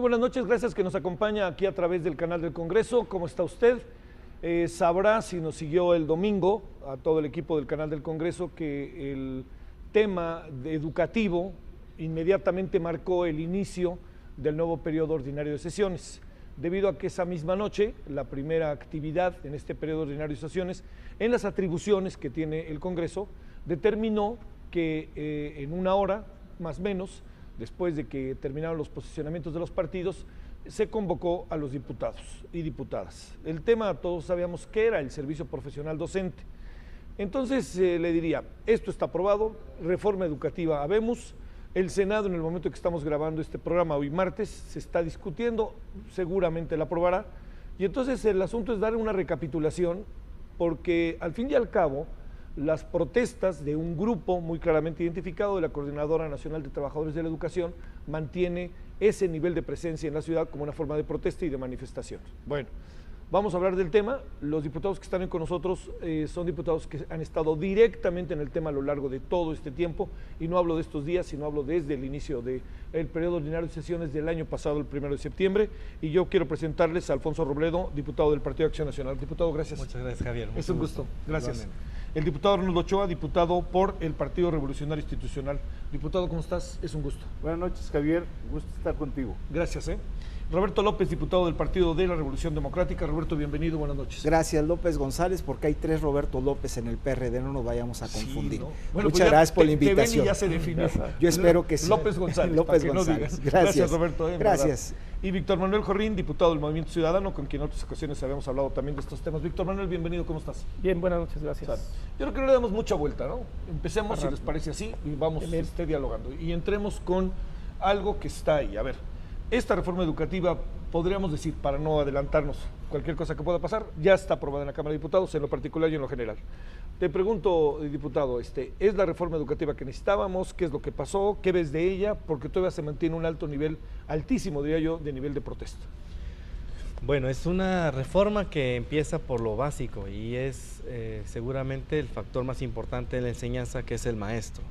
buenas noches, gracias que nos acompaña aquí a través del canal del Congreso. ¿Cómo está usted? Sabrá, si nos siguió el domingo, a todo el equipo del canal del Congreso, que el tema educativo inmediatamente marcó el inicio del nuevo periodo ordinario de sesiones, debido a que esa misma noche, la primera actividad en este periodo ordinario de sesiones, en las atribuciones que tiene el Congreso, determinó que en una hora, más o menos, después de que terminaron los posicionamientos de los partidos, se convocó a los diputados y diputadas. El tema, todos sabíamos que era el servicio profesional docente. Entonces le diría, esto está aprobado, reforma educativa habemos, el Senado en el momento que estamos grabando este programa hoy martes se está discutiendo, seguramente la aprobará, y entonces el asunto es dar una recapitulación, porque al fin y al cabo, las protestas de un grupo muy claramente identificado de la Coordinadora Nacional de Trabajadores de la Educación mantiene ese nivel de presencia en la ciudad como una forma de protesta y de manifestación. Bueno, vamos a hablar del tema. Los diputados que están con nosotros son diputados que han estado directamente en el tema a lo largo de todo este tiempo, y no hablo de estos días, sino hablo desde el inicio del periodo ordinario de sesiones del año pasado, el 1 de septiembre, y yo quiero presentarles a Alfonso Robledo, diputado del Partido de Acción Nacional. Diputado, gracias. Muchas gracias, Javier. Es un gusto. Gracias. Igualmente. El diputado Arnoldo Ochoa, diputado por el Partido Revolucionario Institucional. Diputado, ¿cómo estás? Es un gusto. Buenas noches, Javier. Gusto estar contigo. Gracias. Roberto López, diputado del Partido de la Revolución Democrática. Roberto, bienvenido, buenas noches. Gracias, López González, porque hay 3 Roberto López en el PRD, no nos vayamos a confundir. Sí, ¿no? Bueno, muchas gracias por la invitación. Ya se definió. Yo espero que sí. López González. López para González. Que no digas. Gracias, Roberto. Gracias. Y Víctor Manuel Jorrín, diputado del Movimiento Ciudadano, con quien en otras ocasiones habíamos hablado también de estos temas. Víctor Manuel, bienvenido, ¿cómo estás? Bien, buenas noches, gracias. Yo creo que no le damos mucha vuelta, ¿no? Empecemos, si les parece así, y vamos dialogando. Y entremos con algo que está ahí. A ver, esta reforma educativa, podríamos decir, para no adelantarnos cualquier cosa que pueda pasar, ya está aprobada en la Cámara de Diputados, en lo particular y en lo general. Te pregunto, diputado, ¿es la reforma educativa que necesitábamos? ¿Qué es lo que pasó? ¿Qué ves de ella? Porque todavía se mantiene un alto nivel, altísimo diría yo, de nivel de protesta. Bueno, es una reforma que empieza por lo básico y es seguramente el factor más importante de la enseñanza, que es el maestro.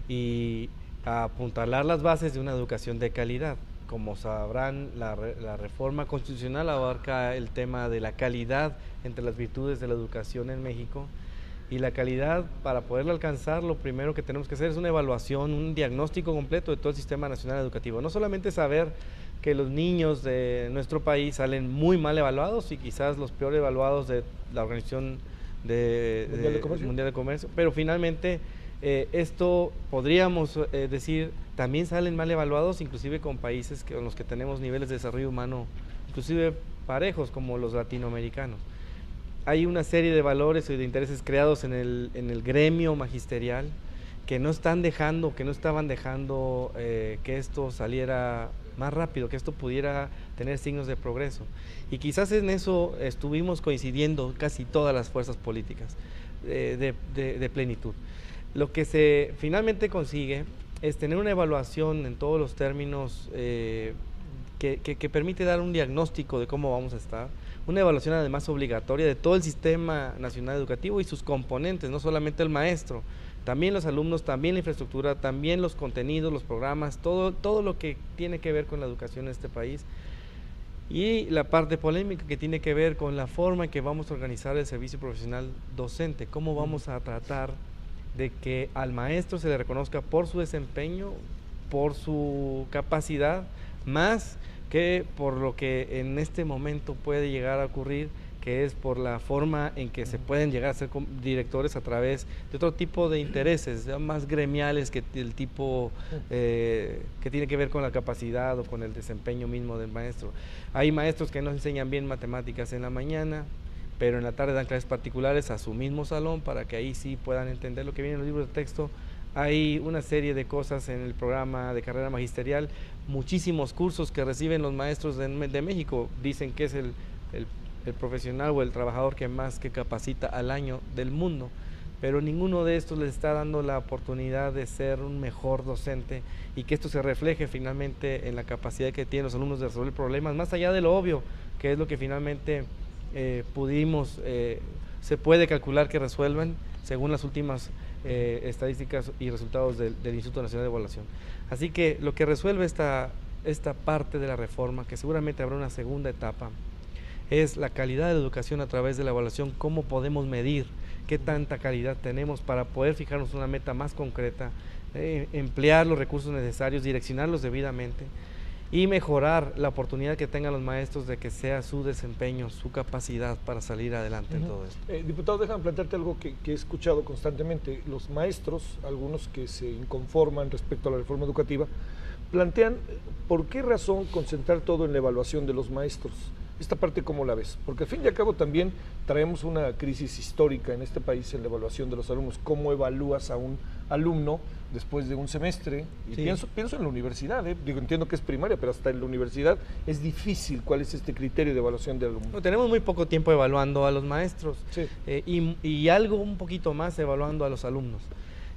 Y apuntalar las bases de una educación de calidad. Como sabrán, la reforma constitucional abarca el tema de la calidad entre las virtudes de la educación en México, y la calidad, para poderla alcanzar, lo primero que tenemos que hacer es una evaluación, un diagnóstico completo de todo el sistema nacional educativo. No solamente saber que los niños de nuestro país salen muy mal evaluados y quizás los peor evaluados de la Organización Mundial de Comercio, pero finalmente esto podríamos decir, también salen mal evaluados inclusive con países con los que tenemos niveles de desarrollo humano inclusive parejos, como los latinoamericanos. Hay una serie de valores y de intereses creados en el gremio magisterial que no estaban dejando que esto saliera más rápido, que esto pudiera tener signos de progreso. Y quizás en eso estuvimos coincidiendo casi todas las fuerzas políticas de plenitud. Lo que se finalmente consigue es tener una evaluación en todos los términos que permite dar un diagnóstico de cómo vamos a estar, una evaluación además obligatoria de todo el sistema nacional educativo y sus componentes, no solamente el maestro, también los alumnos, también la infraestructura, también los contenidos, los programas, todo lo que tiene que ver con la educación en este país. Y la parte polémica que tiene que ver con la forma en que vamos a organizar el servicio profesional docente, cómo vamos a tratar de que al maestro se le reconozca por su desempeño, por su capacidad, más que por lo que en este momento puede llegar a ocurrir, que es por la forma en que se pueden llegar a ser directores a través de otro tipo de intereses, ya más gremiales que el tipo que tiene que ver con la capacidad o con el desempeño mismo del maestro. Hay maestros que no enseñan bien matemáticas en la mañana, pero en la tarde dan clases particulares a su mismo salón para que ahí sí puedan entender lo que viene en los libros de texto. Hay una serie de cosas en el programa de carrera magisterial, muchísimos cursos que reciben los maestros de México, dicen que es el profesional o el trabajador que más que capacita al año del mundo, pero ninguno de estos les está dando la oportunidad de ser un mejor docente y que esto se refleje finalmente en la capacidad que tienen los alumnos de resolver problemas, más allá de lo obvio, que es lo que finalmente se puede calcular que resuelvan según las últimas estadísticas y resultados del Instituto Nacional de Evaluación. Así que lo que resuelve esta esta parte de la reforma, que seguramente habrá una segunda etapa, es la calidad de la educación a través de la evaluación, cómo podemos medir qué tanta calidad tenemos para poder fijarnos una meta más concreta, emplear los recursos necesarios, direccionarlos debidamente y mejorar la oportunidad que tengan los maestros de que sea su desempeño, su capacidad para salir adelante en todo esto. Diputado, déjame plantearte algo que he escuchado constantemente. Los maestros, algunos que se inconforman respecto a la reforma educativa, plantean por qué razón concentrar todo en la evaluación de los maestros. Esta parte, ¿cómo la ves? Porque al fin y al cabo también traemos una crisis histórica en este país en la evaluación de los alumnos. ¿Cómo evalúas a un alumno después de un semestre? Y Sí. pienso en la universidad, digo, entiendo que es primaria, pero hasta en la universidad es difícil. ¿Cuál es este criterio de evaluación de alumnos? No, tenemos muy poco tiempo evaluando a los maestros, Sí. y algo un poquito más evaluando a los alumnos.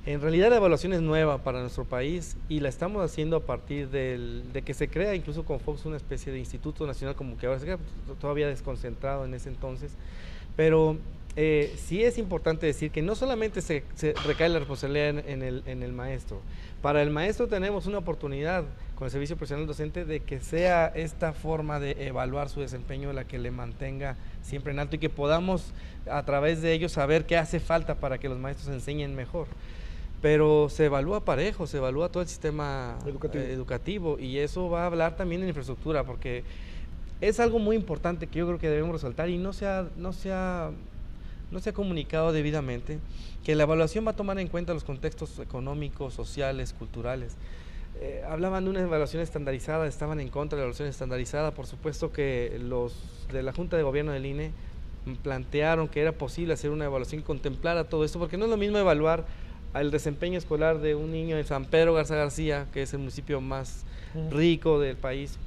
En realidad la evaluación es nueva para nuestro país y la estamos haciendo a partir de que se crea incluso con Fox una especie de instituto nacional, como que ahora se crea, todavía desconcentrado en ese entonces, pero sí es importante decir que no solamente se recae la responsabilidad en el maestro. Para el maestro tenemos una oportunidad con el servicio profesional docente de que sea esta forma de evaluar su desempeño la que le mantenga siempre en alto y que podamos a través de ello saber qué hace falta para que los maestros enseñen mejor. Pero se evalúa parejo, se evalúa todo el sistema educativo y eso va a hablar también de infraestructura, porque es algo muy importante que yo creo que debemos resaltar y no se ha comunicado debidamente, que la evaluación va a tomar en cuenta los contextos económicos, sociales, culturales. Hablaban de una evaluación estandarizada, estaban en contra de la evaluación estandarizada. Por supuesto que los de la Junta de Gobierno del INE plantearon que era posible hacer una evaluación que contemplara todo esto, porque no es lo mismo evaluar al desempeño escolar de un niño en San Pedro Garza García, que es el municipio más rico del país,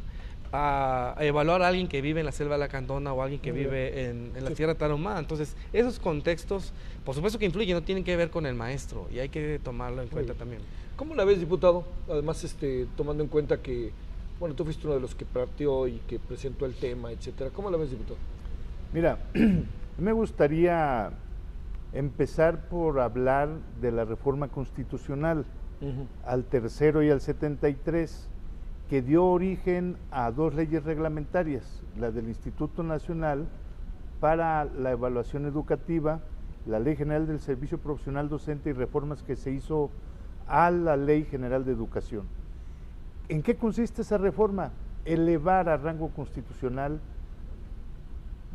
a evaluar a alguien que vive en la selva de la Candona o alguien que vive en la Sierra Tarahumá. Entonces, esos contextos, por supuesto que influyen, no tienen que ver con el maestro y hay que tomarlo en cuenta también. ¿Cómo la ves, diputado? Además, tomando en cuenta que, bueno, tú fuiste uno de los que partió y que presentó el tema, etcétera. ¿Cómo la ves, diputado? Mira, me gustaría empezar por hablar de la reforma constitucional al tercero y al 73, que dio origen a dos leyes reglamentarias, la del Instituto Nacional para la Evaluación Educativa, la Ley General del Servicio Profesional Docente y reformas que se hizo a la Ley General de Educación. ¿En qué consiste esa reforma? Elevar a rango constitucional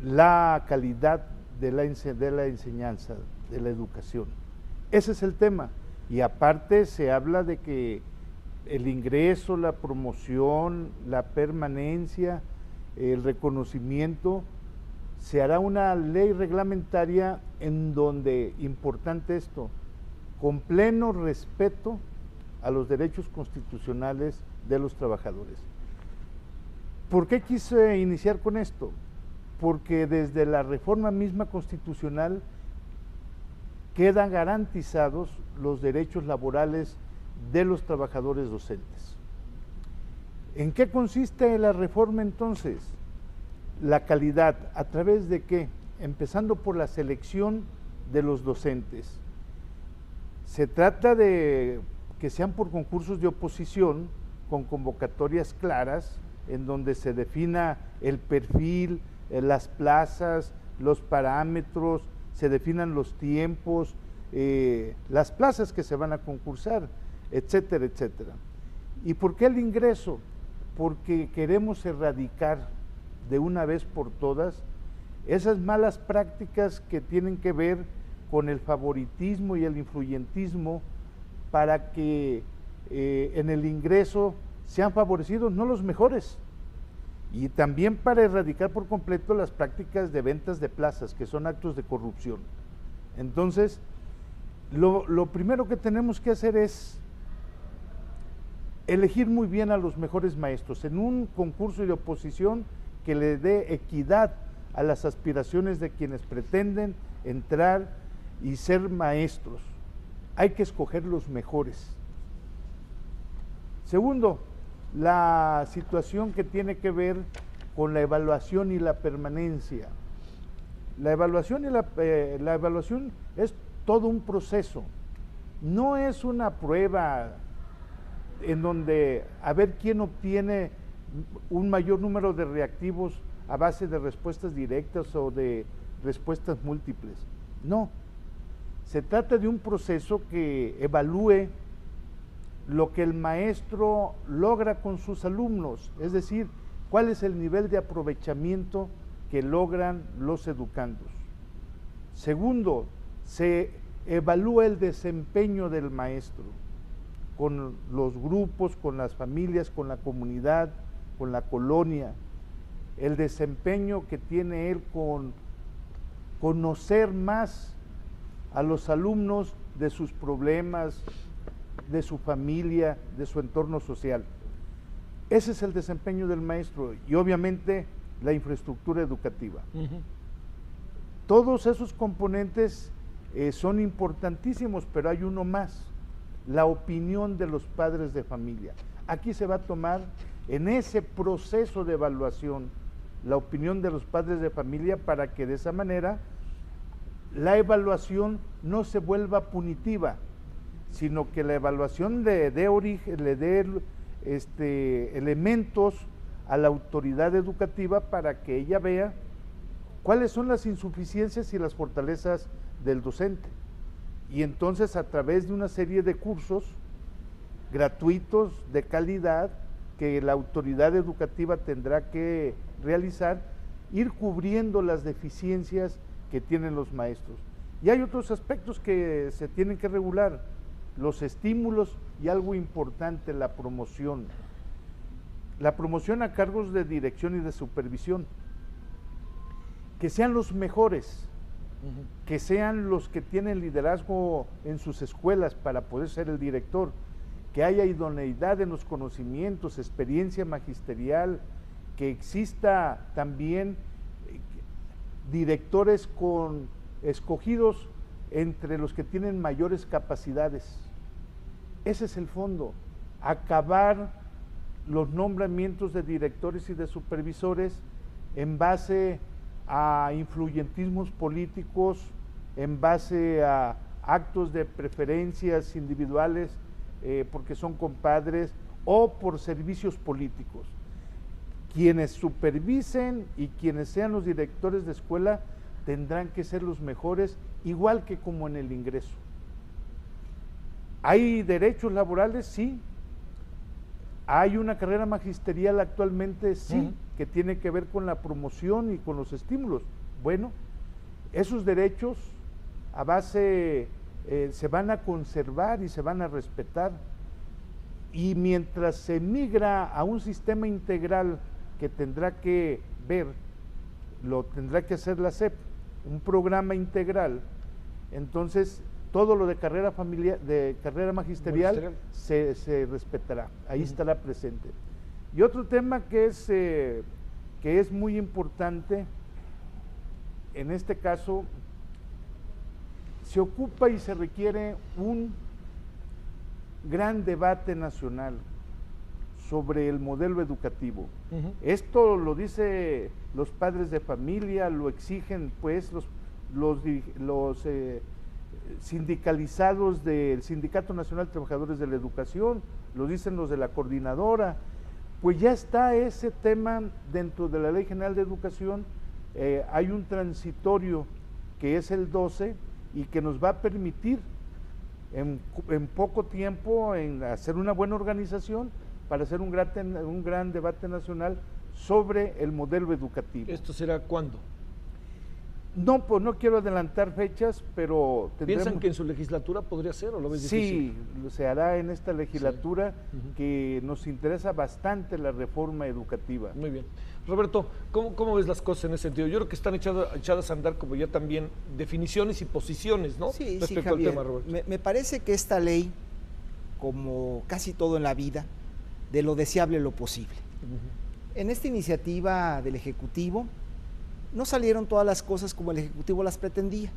la calidad de la enseñanza, de la educación. Ese es el tema. Y aparte se habla de que el ingreso, la promoción, la permanencia, el reconocimiento, se hará una ley reglamentaria en donde, importante esto, con pleno respeto a los derechos constitucionales de los trabajadores. ¿Por qué quise iniciar con esto? Porque desde la reforma misma constitucional quedan garantizados los derechos laborales de los trabajadores docentes. ¿En qué consiste la reforma entonces? La calidad, ¿a través de qué? Empezando por la selección de los docentes. Se trata de que sean por concursos de oposición, con convocatorias claras, en donde se defina el perfil, las plazas, los parámetros, se definan los tiempos, las plazas que se van a concursar, etcétera, etcétera. ¿Y por qué el ingreso? Porque queremos erradicar de una vez por todas esas malas prácticas que tienen que ver con el favoritismo y el influyentismo, para que en el ingreso sean favorecidos no los mejores, y también para erradicar por completo las prácticas de ventas de plazas, que son actos de corrupción. Entonces, lo primero que tenemos que hacer es elegir muy bien a los mejores maestros en un concurso de oposición que le dé equidad a las aspiraciones de quienes pretenden entrar y ser maestros. Hay que escoger los mejores. Segundo, la situación que tiene que ver con la evaluación y la permanencia. La evaluación es todo un proceso. No es una prueba en donde a ver quién obtiene un mayor número de reactivos a base de respuestas directas o de respuestas múltiples. No, se trata de un proceso que evalúe lo que el maestro logra con sus alumnos, es decir, cuál es el nivel de aprovechamiento que logran los educandos. Segundo, se evalúa el desempeño del maestro con los grupos, con las familias, con la comunidad, con la colonia, el desempeño que tiene él con conocer más a los alumnos de sus problemas, de su familia, de su entorno social. Ese es el desempeño del maestro y obviamente la infraestructura educativa. Todos esos componentes son importantísimos, pero hay uno más, la opinión de los padres de familia. Aquí se va a tomar en ese proceso de evaluación la opinión de los padres de familia para que de esa manera la evaluación no se vuelva punitiva, sino que la evaluación le dé elementos a la autoridad educativa para que ella vea cuáles son las insuficiencias y las fortalezas del docente. Y entonces a través de una serie de cursos gratuitos, de calidad, que la autoridad educativa tendrá que realizar, ir cubriendo las deficiencias que tienen los maestros. Y hay otros aspectos que se tienen que regular, los estímulos y algo importante, la promoción. La promoción a cargos de dirección y de supervisión. Que sean los mejores, que sean los que tienen liderazgo en sus escuelas para poder ser el director, que haya idoneidad en los conocimientos, experiencia magisterial, que exista también directores escogidos entre los que tienen mayores capacidades. Ese es el fondo, acabar los nombramientos de directores y de supervisores en base a influyentismos políticos, en base a actos de preferencias individuales porque son compadres o por servicios políticos. Quienes supervisen y quienes sean los directores de escuela tendrán que ser los mejores, igual que como en el ingreso. ¿Hay derechos laborales? Sí. ¿Hay una carrera magisterial actualmente? Sí, que tiene que ver con la promoción y con los estímulos. Bueno, esos derechos a base se van a conservar y se van a respetar. Y mientras se migra a un sistema integral que tendrá que ver, lo tendrá que hacer la SEP, un programa integral, entonces todo lo de carrera magisterial se respetará, ahí estará presente. Y otro tema que es muy importante, en este caso, se ocupa y se requiere un gran debate nacional sobre el modelo educativo. Esto lo dicen los padres de familia, lo exigen pues los sindicalizados del Sindicato Nacional de Trabajadores de la Educación, lo dicen los de la coordinadora. Pues ya está ese tema dentro de la Ley General de Educación. Hay un transitorio que es el 12 y que nos va a permitir en poco tiempo en hacer una buena organización para hacer un gran debate nacional sobre el modelo educativo. ¿Esto será cuándo? No, pues no quiero adelantar fechas, pero ¿Piensan que en su legislatura podría ser o lo ves difícil? Sí, se hará en esta legislatura, que nos interesa bastante la reforma educativa. Muy bien. Roberto, ¿cómo ves las cosas en ese sentido? Yo creo que están echadas a andar como ya también definiciones y posiciones, ¿no? Sí, respecto Javier, al tema, Roberto. Me parece que esta ley, como casi todo en la vida, de lo deseable lo posible. En esta iniciativa del Ejecutivo, no salieron todas las cosas como el Ejecutivo las pretendía,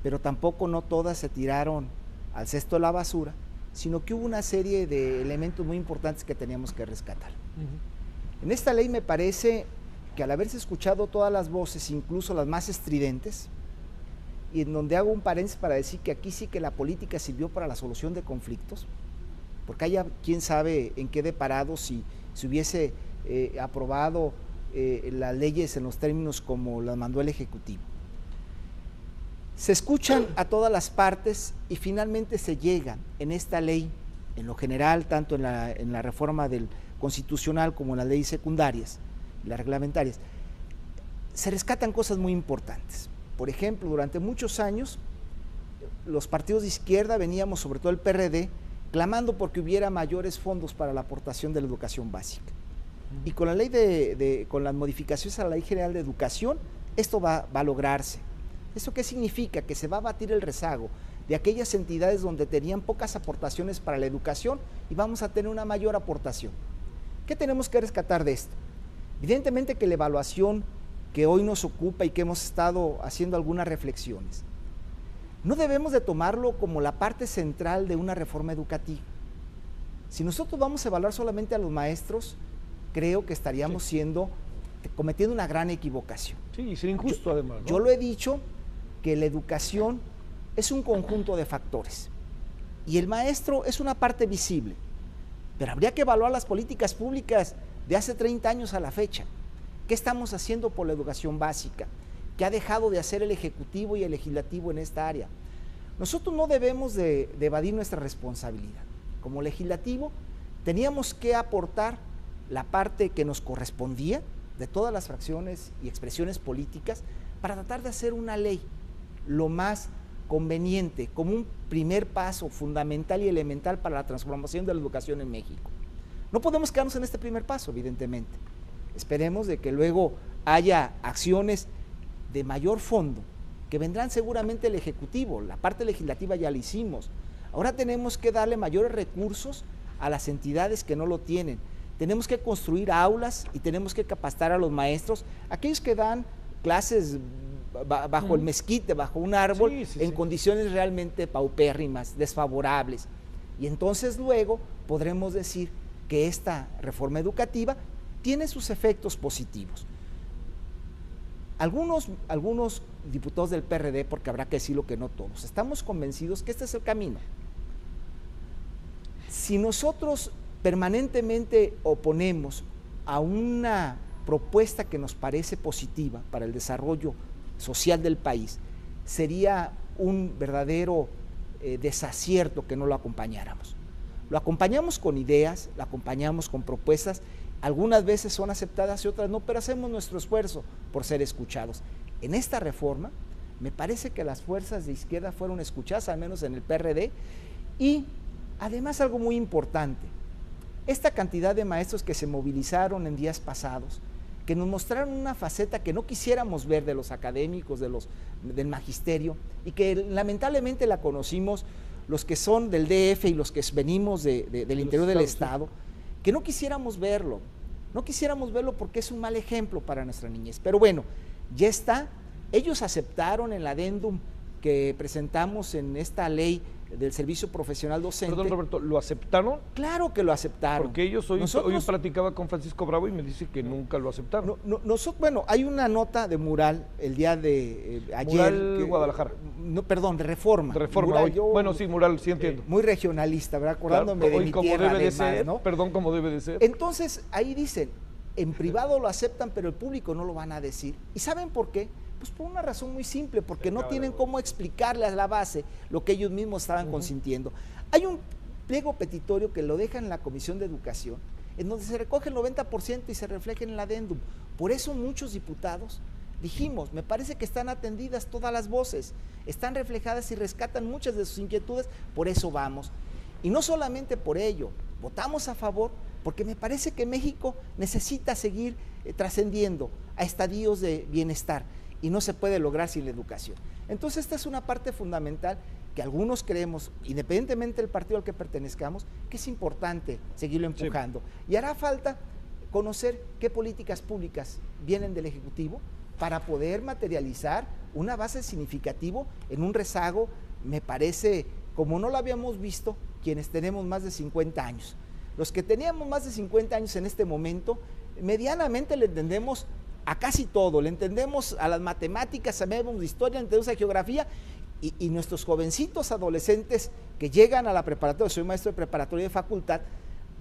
pero tampoco no todas se tiraron al cesto de la basura, sino que hubo una serie de elementos muy importantes que teníamos que rescatar. En esta ley me parece que al haberse escuchado todas las voces, incluso las más estridentes, y en donde hago un paréntesis para decir que aquí sí que la política sirvió para la solución de conflictos, porque haya quién sabe en qué deparado si se hubiese aprobado las leyes en los términos como las mandó el Ejecutivo. Se escuchan a todas las partes y finalmente se llega en esta ley, en lo general, tanto en la reforma del constitucional como en las leyes secundarias, las reglamentarias, se rescatan cosas muy importantes. Por ejemplo, durante muchos años, los partidos de izquierda veníamos, sobre todo el PRD, clamando porque hubiera mayores fondos para la aportación de la educación básica. Y con la ley con las modificaciones a la Ley General de Educación, esto va a lograrse. ¿Esto qué significa? Que se va a batir el rezago de aquellas entidades donde tenían pocas aportaciones para la educación y vamos a tener una mayor aportación. ¿Qué tenemos que rescatar de esto? Evidentemente que la evaluación que hoy nos ocupa y que hemos estado haciendo algunas reflexiones, no debemos de tomarlo como la parte central de una reforma educativa. Si nosotros vamos a evaluar solamente a los maestros, creo que estaríamos cometiendo una gran equivocación. Sí, y ser injusto además, ¿no? Yo lo he dicho, que la educación es un conjunto de factores y el maestro es una parte visible, pero habría que evaluar las políticas públicas de hace 30 años a la fecha. ¿Qué estamos haciendo por la educación básica? ¿Qué ha dejado de hacer el Ejecutivo y el Legislativo en esta área? Nosotros no debemos de evadir nuestra responsabilidad. Como Legislativo teníamos que aportar la parte que nos correspondía de todas las fracciones y expresiones políticas para tratar de hacer una ley lo más conveniente, como un primer paso fundamental y elemental para la transformación de la educación en México. No podemos quedarnos en este primer paso, evidentemente. Esperemos de que luego haya acciones de mayor fondo, que vendrán seguramente el Ejecutivo, la parte legislativa ya la hicimos. Ahora tenemos que darle mayores recursos a las entidades que no lo tienen. Tenemos que construir aulas y tenemos que capacitar a los maestros, aquellos que dan clases bajo el mezquite, bajo un árbol, en condiciones realmente paupérrimas, desfavorables. Y entonces luego podremos decir que esta reforma educativa tiene sus efectos positivos. Algunos diputados del PRD, porque habrá que decirlo que no todos, estamos convencidos que este es el camino. Si nosotros permanentemente oponemos a una propuesta que nos parece positiva para el desarrollo social del país, sería un verdadero desacierto que no lo acompañáramos. Lo acompañamos con ideas, lo acompañamos con propuestas, algunas veces son aceptadas y otras no, pero hacemos nuestro esfuerzo por ser escuchados. En esta reforma, me parece que las fuerzas de izquierda fueron escuchadas, al menos en el PRD, y además algo muy importante, esta cantidad de maestros que se movilizaron en días pasados, que nos mostraron una faceta que no quisiéramos ver de los académicos, del magisterio, y que lamentablemente la conocimos los que son del DF y los que venimos del interior del Estado, que no quisiéramos verlo porque es un mal ejemplo para nuestra niñez. Pero bueno, ya está, ellos aceptaron el adendum que presentamos en esta ley del servicio profesional docente. Perdón, Roberto, ¿lo aceptaron? Claro que lo aceptaron. Porque ellos hoy platicaba con Francisco Bravo y me dice que nunca lo aceptaron. Bueno, hay una nota de Mural el día de ayer. Mural Guadalajara. No, perdón, de Reforma. De Reforma, Mural, bueno, sí, Mural, sí entiendo. Muy regionalista, ¿verdad? Acordándome de mi tierra, además, ¿no? Perdón, como debe de ser. Entonces, ahí dicen, en privado lo aceptan, pero el público no lo van a decir. ¿Y saben por qué? Pues por una razón muy simple, porque no tienen cómo explicarle a la base lo que ellos mismos estaban consintiendo. Hay un pliego petitorio que lo dejan en la Comisión de Educación, en donde se recoge el 90% y se refleja en el adendum. Por eso muchos diputados dijimos, me parece que están atendidas todas las voces, están reflejadas y rescatan muchas de sus inquietudes, por eso vamos. Y no solamente por ello, votamos a favor, porque me parece que México necesita seguir trascendiendo a estadios de bienestar, y no se puede lograr sin la educación. Entonces esta es una parte fundamental que algunos creemos, independientemente del partido al que pertenezcamos, que es importante seguirlo empujando. Sí. Y hará falta conocer qué políticas públicas vienen del Ejecutivo para poder materializar una base significativo en un rezago, me parece, como no lo habíamos visto quienes tenemos más de 50 años. Los que teníamos más de 50 años en este momento, medianamente le entendemos a casi todo, le entendemos a las matemáticas, sabemos de historia, le entendemos a geografía Y nuestros jovencitos adolescentes que llegan a la preparatoria, soy maestro de preparatoria y de facultad,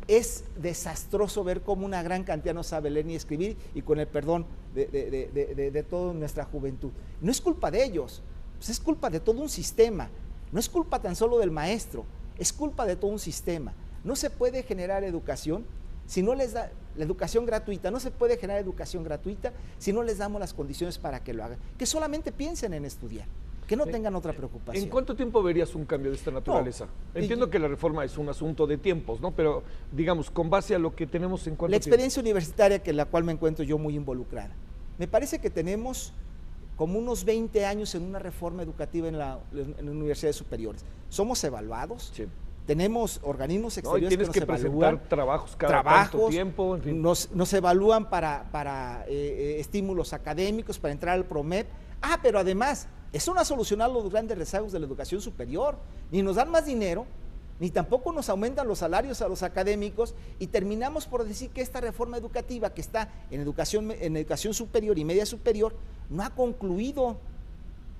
es desastroso ver cómo una gran cantidad no sabe leer ni escribir, y con el perdón de toda nuestra juventud. No es culpa de ellos, pues es culpa de todo un sistema, no es culpa tan solo del maestro, es culpa de todo un sistema. No se puede generar educación si no les da la educación gratuita, no se puede generar educación gratuita si no les damos las condiciones para que lo hagan, que solamente piensen en estudiar, que no tengan otra preocupación. ¿En cuánto tiempo verías un cambio de esta naturaleza? No, entiendo que la reforma es un asunto de tiempos, ¿no? Pero, digamos, con base a lo que tenemos en cuanto la experiencia universitaria, que en la cual me encuentro yo muy involucrada, me parece que tenemos como unos 20 años en una reforma educativa en las universidades superiores. Somos evaluados, sí. Tenemos organismos exteriores tienes que presentar trabajos cada tanto tiempo, en fin. Nos evalúan para estímulos académicos, para entrar al PROMEP. Pero además, eso no ha solucionado los grandes rezagos de la educación superior, ni nos dan más dinero, ni tampoco nos aumentan los salarios a los académicos, y terminamos por decir que esta reforma educativa que está en educación superior y media superior no ha concluido.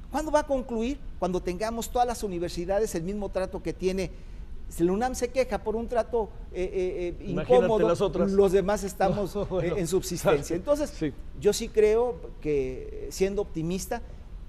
¿Cuándo va a concluir? Cuando tengamos todas las universidades el mismo trato que tiene. Si la UNAM se queja por un trato incómodo, las otras. Los demás estamos en subsistencia. Entonces, sí. Yo sí creo que, siendo optimista,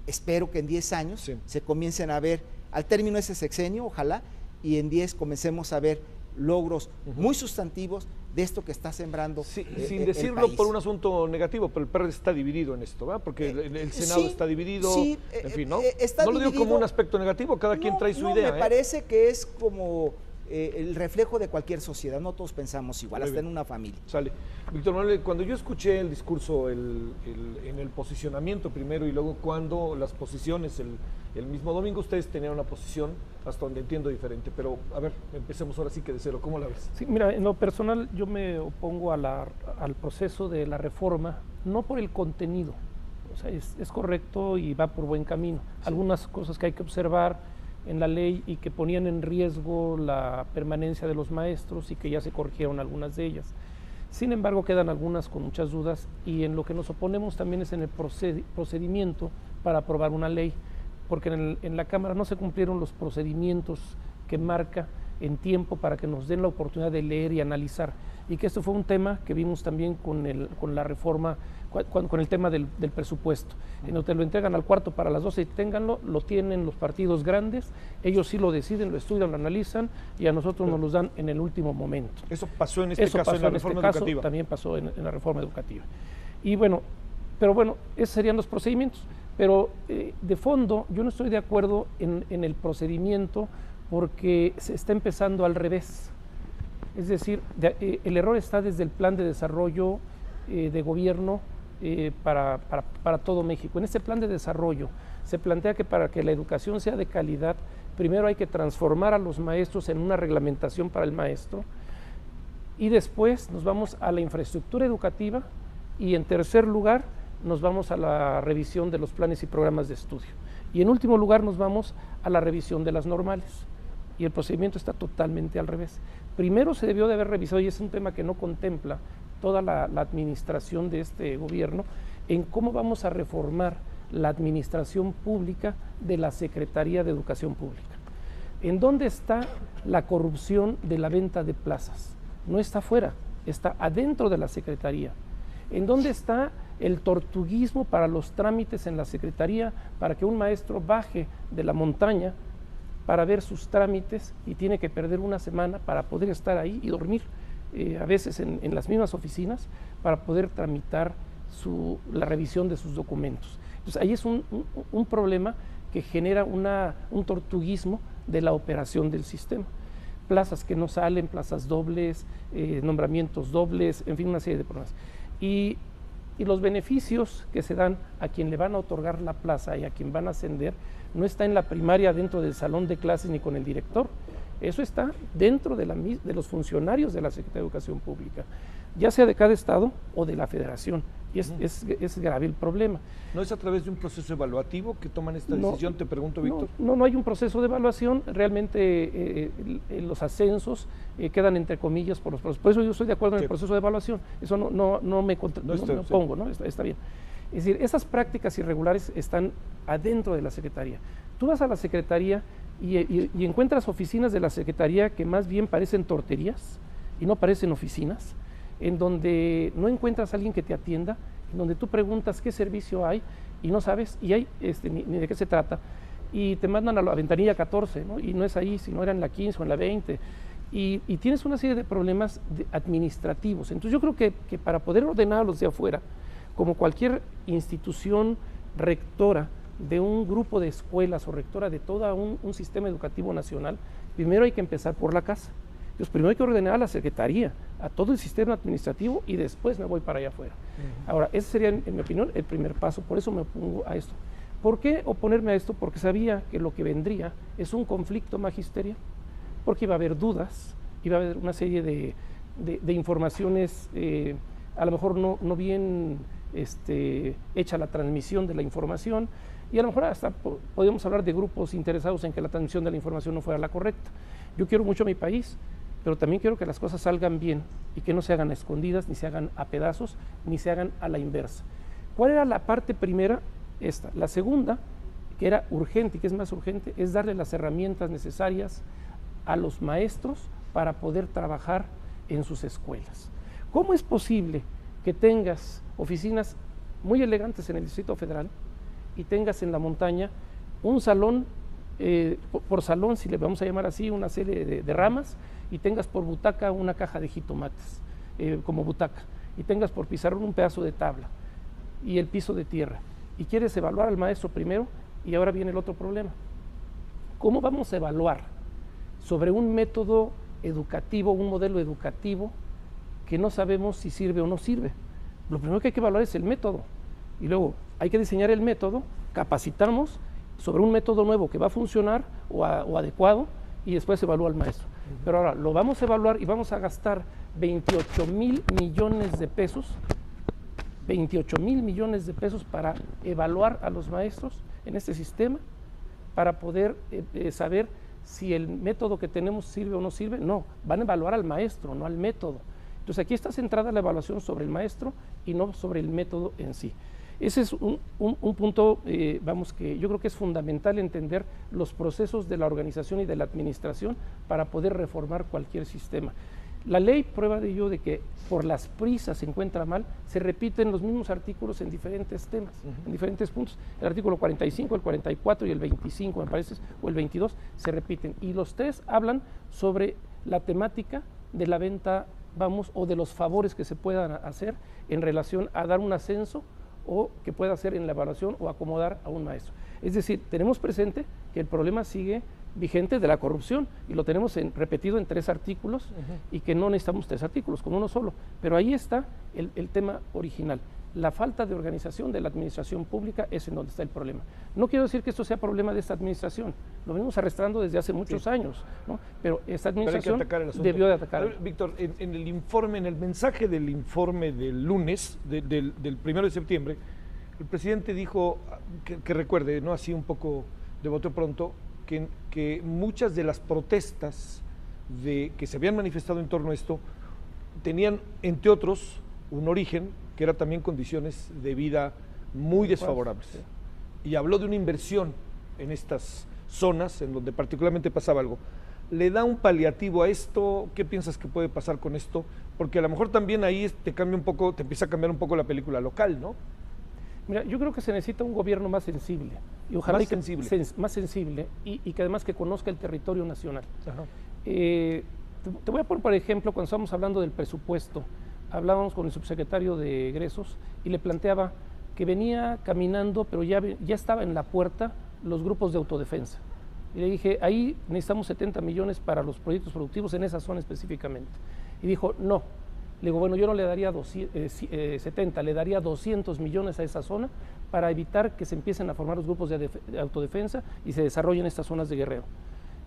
espero que en 10 años se comiencen a ver, al término de ese sexenio, ojalá, y en 10 comencemos a ver logros muy sustantivos de esto que está sembrando sin decirlo por un asunto negativo, pero el PRD está dividido en esto, ¿verdad? Porque el Senado está dividido, en fin, ¿no? No lo digo como un aspecto negativo, cada quien trae su idea. Me parece que es como el reflejo de cualquier sociedad, no todos pensamos igual, hasta en una familia. Sale. Víctor Manuel, cuando yo escuché el discurso en el posicionamiento primero y luego cuando las posiciones el mismo domingo, ustedes tenían una posición, hasta donde entiendo, diferente, pero a ver, empecemos ahora sí que de cero, ¿cómo la ves? Sí, mira, en lo personal yo me opongo al proceso de la reforma, no por el contenido, o sea, es correcto y va por buen camino. Sí. Algunas cosas que hay que observar en la ley y que ponían en riesgo la permanencia de los maestros y que ya se corrigieron algunas de ellas. Sin embargo, quedan algunas con muchas dudas, y en lo que nos oponemos también es en el procedimiento para aprobar una ley, porque en la Cámara no se cumplieron los procedimientos que marca en tiempo para que nos den la oportunidad de leer y analizar, y que esto fue un tema que vimos también con la reforma, con el tema del presupuesto, en donde lo entregan al cuarto para las 12 y ténganlo, lo tienen los partidos grandes, ellos sí lo deciden, lo estudian, lo analizan, y a nosotros nos los dan en el último momento. Eso pasó en este caso en la reforma educativa. También pasó en la reforma educativa. Y bueno, pero bueno, esos serían los procedimientos, pero de fondo yo no estoy de acuerdo en el procedimiento, porque se está empezando al revés. Es decir, el error está desde el plan de desarrollo de gobierno para todo México. En este plan de desarrollo se plantea que para que la educación sea de calidad, primero hay que transformar a los maestros en una reglamentación para el maestro, y después nos vamos a la infraestructura educativa, y en tercer lugar nos vamos a la revisión de los planes y programas de estudio, y en último lugar nos vamos a la revisión de las normales. Y el procedimiento está totalmente al revés. Primero se debió de haber revisado, y es un tema que no contempla toda la administración de este gobierno, en cómo vamos a reformar la administración pública de la Secretaría de Educación Pública. ¿En dónde está la corrupción de la venta de plazas? No está afuera, está adentro de la Secretaría. ¿En dónde está el tortuguismo para los trámites en la Secretaría, para que un maestro baje de la montaña para ver sus trámites y tiene que perder una semana para poder estar ahí y dormir, a veces en las mismas oficinas, para poder tramitar la revisión de sus documentos? Entonces ahí es un problema que genera un tortuguismo de la operación del sistema. Plazas que no salen, plazas dobles, nombramientos dobles, en fin, una serie de problemas. Y los beneficios que se dan a quien le van a otorgar la plaza y a quien van a ascender no está en la primaria dentro del salón de clases ni con el director, eso está dentro de los funcionarios de la Secretaría de Educación Pública, ya sea de cada estado o de la federación, Y es grave el problema. ¿No es a través de un proceso evaluativo que toman esta No, decisión? Te pregunto, Víctor. No hay un proceso de evaluación. Realmente los ascensos quedan entre comillas por los procesos. Por eso yo estoy de acuerdo en el proceso de evaluación. Eso no me opongo, ¿no? Está bien. Es decir, esas prácticas irregulares están adentro de la Secretaría. Tú vas a la Secretaría y encuentras oficinas de la Secretaría que más bien parecen torterías y no parecen oficinas, en donde no encuentras a alguien que te atienda, en donde tú preguntas qué servicio hay y no sabes y hay ni de qué se trata, y te mandan a la ventanilla 14, ¿no? Y no es ahí, sino era en la 15 o en la 20, y tienes una serie de problemas administrativos. Entonces yo creo que para poder ordenar a los de afuera, como cualquier institución rectora de un grupo de escuelas o rectora de todo un sistema educativo nacional, primero hay que empezar por la casa. Entonces, primero hay que ordenar a la Secretaría, a todo el sistema administrativo, y después me voy para allá afuera. Ahora, ese sería, en mi opinión, el primer paso. Por eso me opongo a esto. ¿Por qué oponerme a esto? Porque sabía que lo que vendría es un conflicto magisterial, porque iba a haber dudas, iba a haber una serie de informaciones, a lo mejor no bien hecha la transmisión de la información, y a lo mejor hasta podríamos hablar de grupos interesados en que la transmisión de la información no fuera la correcta. Yo quiero mucho a mi país, pero también quiero que las cosas salgan bien y que no se hagan a escondidas, ni se hagan a pedazos, ni se hagan a la inversa. ¿Cuál era la parte primera? Esta. La segunda, que era urgente y que es más urgente, es darle las herramientas necesarias a los maestros para poder trabajar en sus escuelas. ¿Cómo es posible que tengas oficinas muy elegantes en el Distrito Federal y tengas en la montaña un salón, por salón, si le vamos a llamar así, una serie de ramas, y tengas por butaca una caja de jitomates como butaca, y tengas por pizarrón un pedazo de tabla y el piso de tierra, y quieres evaluar al maestro primero? Y ahora viene el otro problema. ¿Cómo vamos a evaluar sobre un método educativo, un modelo educativo que no sabemos si sirve o no sirve? Lo primero que hay que evaluar es el método, y luego hay que diseñar el método, capacitamos sobre un método nuevo que va a funcionar o adecuado, y después se evalúa al maestro. Pero ahora lo vamos a evaluar y vamos a gastar 28,000 millones de pesos, 28,000 millones de pesos para evaluar a los maestros en este sistema, para poder saber si el método que tenemos sirve o no sirve. No, van a evaluar al maestro, no al método. Entonces aquí está centrada la evaluación sobre el maestro y no sobre el método en sí. Ese es un punto, que yo creo que es fundamental entender los procesos de la organización y de la administración para poder reformar cualquier sistema. La ley, prueba de ello de que por las prisas se encuentra mal, se repiten los mismos artículos en diferentes temas, en diferentes puntos. El artículo 45, el 44 y el 25, me parece, o el 22, se repiten. Y los tres hablan sobre la temática de la venta, o de los favores que se puedan hacer en relación a dar un ascenso o que pueda hacer en la evaluación o acomodar a un maestro. Es decir, tenemos presente que el problema sigue vigente de la corrupción y lo tenemos repetido en 3 artículos y que no necesitamos 3 artículos, con uno solo. Pero ahí está el tema original. La falta de organización de la administración pública es en donde está el problema. No quiero decir que esto sea problema de esta administración, lo venimos arrastrando desde hace muchos años, ¿no? Pero esta administración debió de atacar. Víctor, en el informe, en el mensaje del informe del lunes, del 1 de septiembre, el presidente dijo, que recuerde, ¿no? Así un poco de bote pronto, que muchas de las protestas que se habían manifestado en torno a esto tenían, entre otros, un origen que era también condiciones de vida muy desfavorables. Y habló de una inversión en estas zonas en donde particularmente pasaba algo. ¿Le da un paliativo a esto? ¿Qué piensas que puede pasar con esto? Porque a lo mejor también ahí te empieza a cambiar un poco la película local, ¿no? Mira, yo creo que se necesita un gobierno más sensible, y ojalá más sensible y que además que conozca el territorio nacional. Te voy a poner, por ejemplo, cuando estábamos hablando del presupuesto, hablábamos con el subsecretario de egresos y le planteaba que venía caminando, pero ya estaba en la puerta los grupos de autodefensa. Y le dije, ahí necesitamos 70 millones para los proyectos productivos en esa zona específicamente. Y dijo, no. Le digo, bueno, yo no le daría 70, le daría 200 millones a esa zona para evitar que se empiecen a formar los grupos de autodefensa y se desarrollen estas zonas de Guerrero.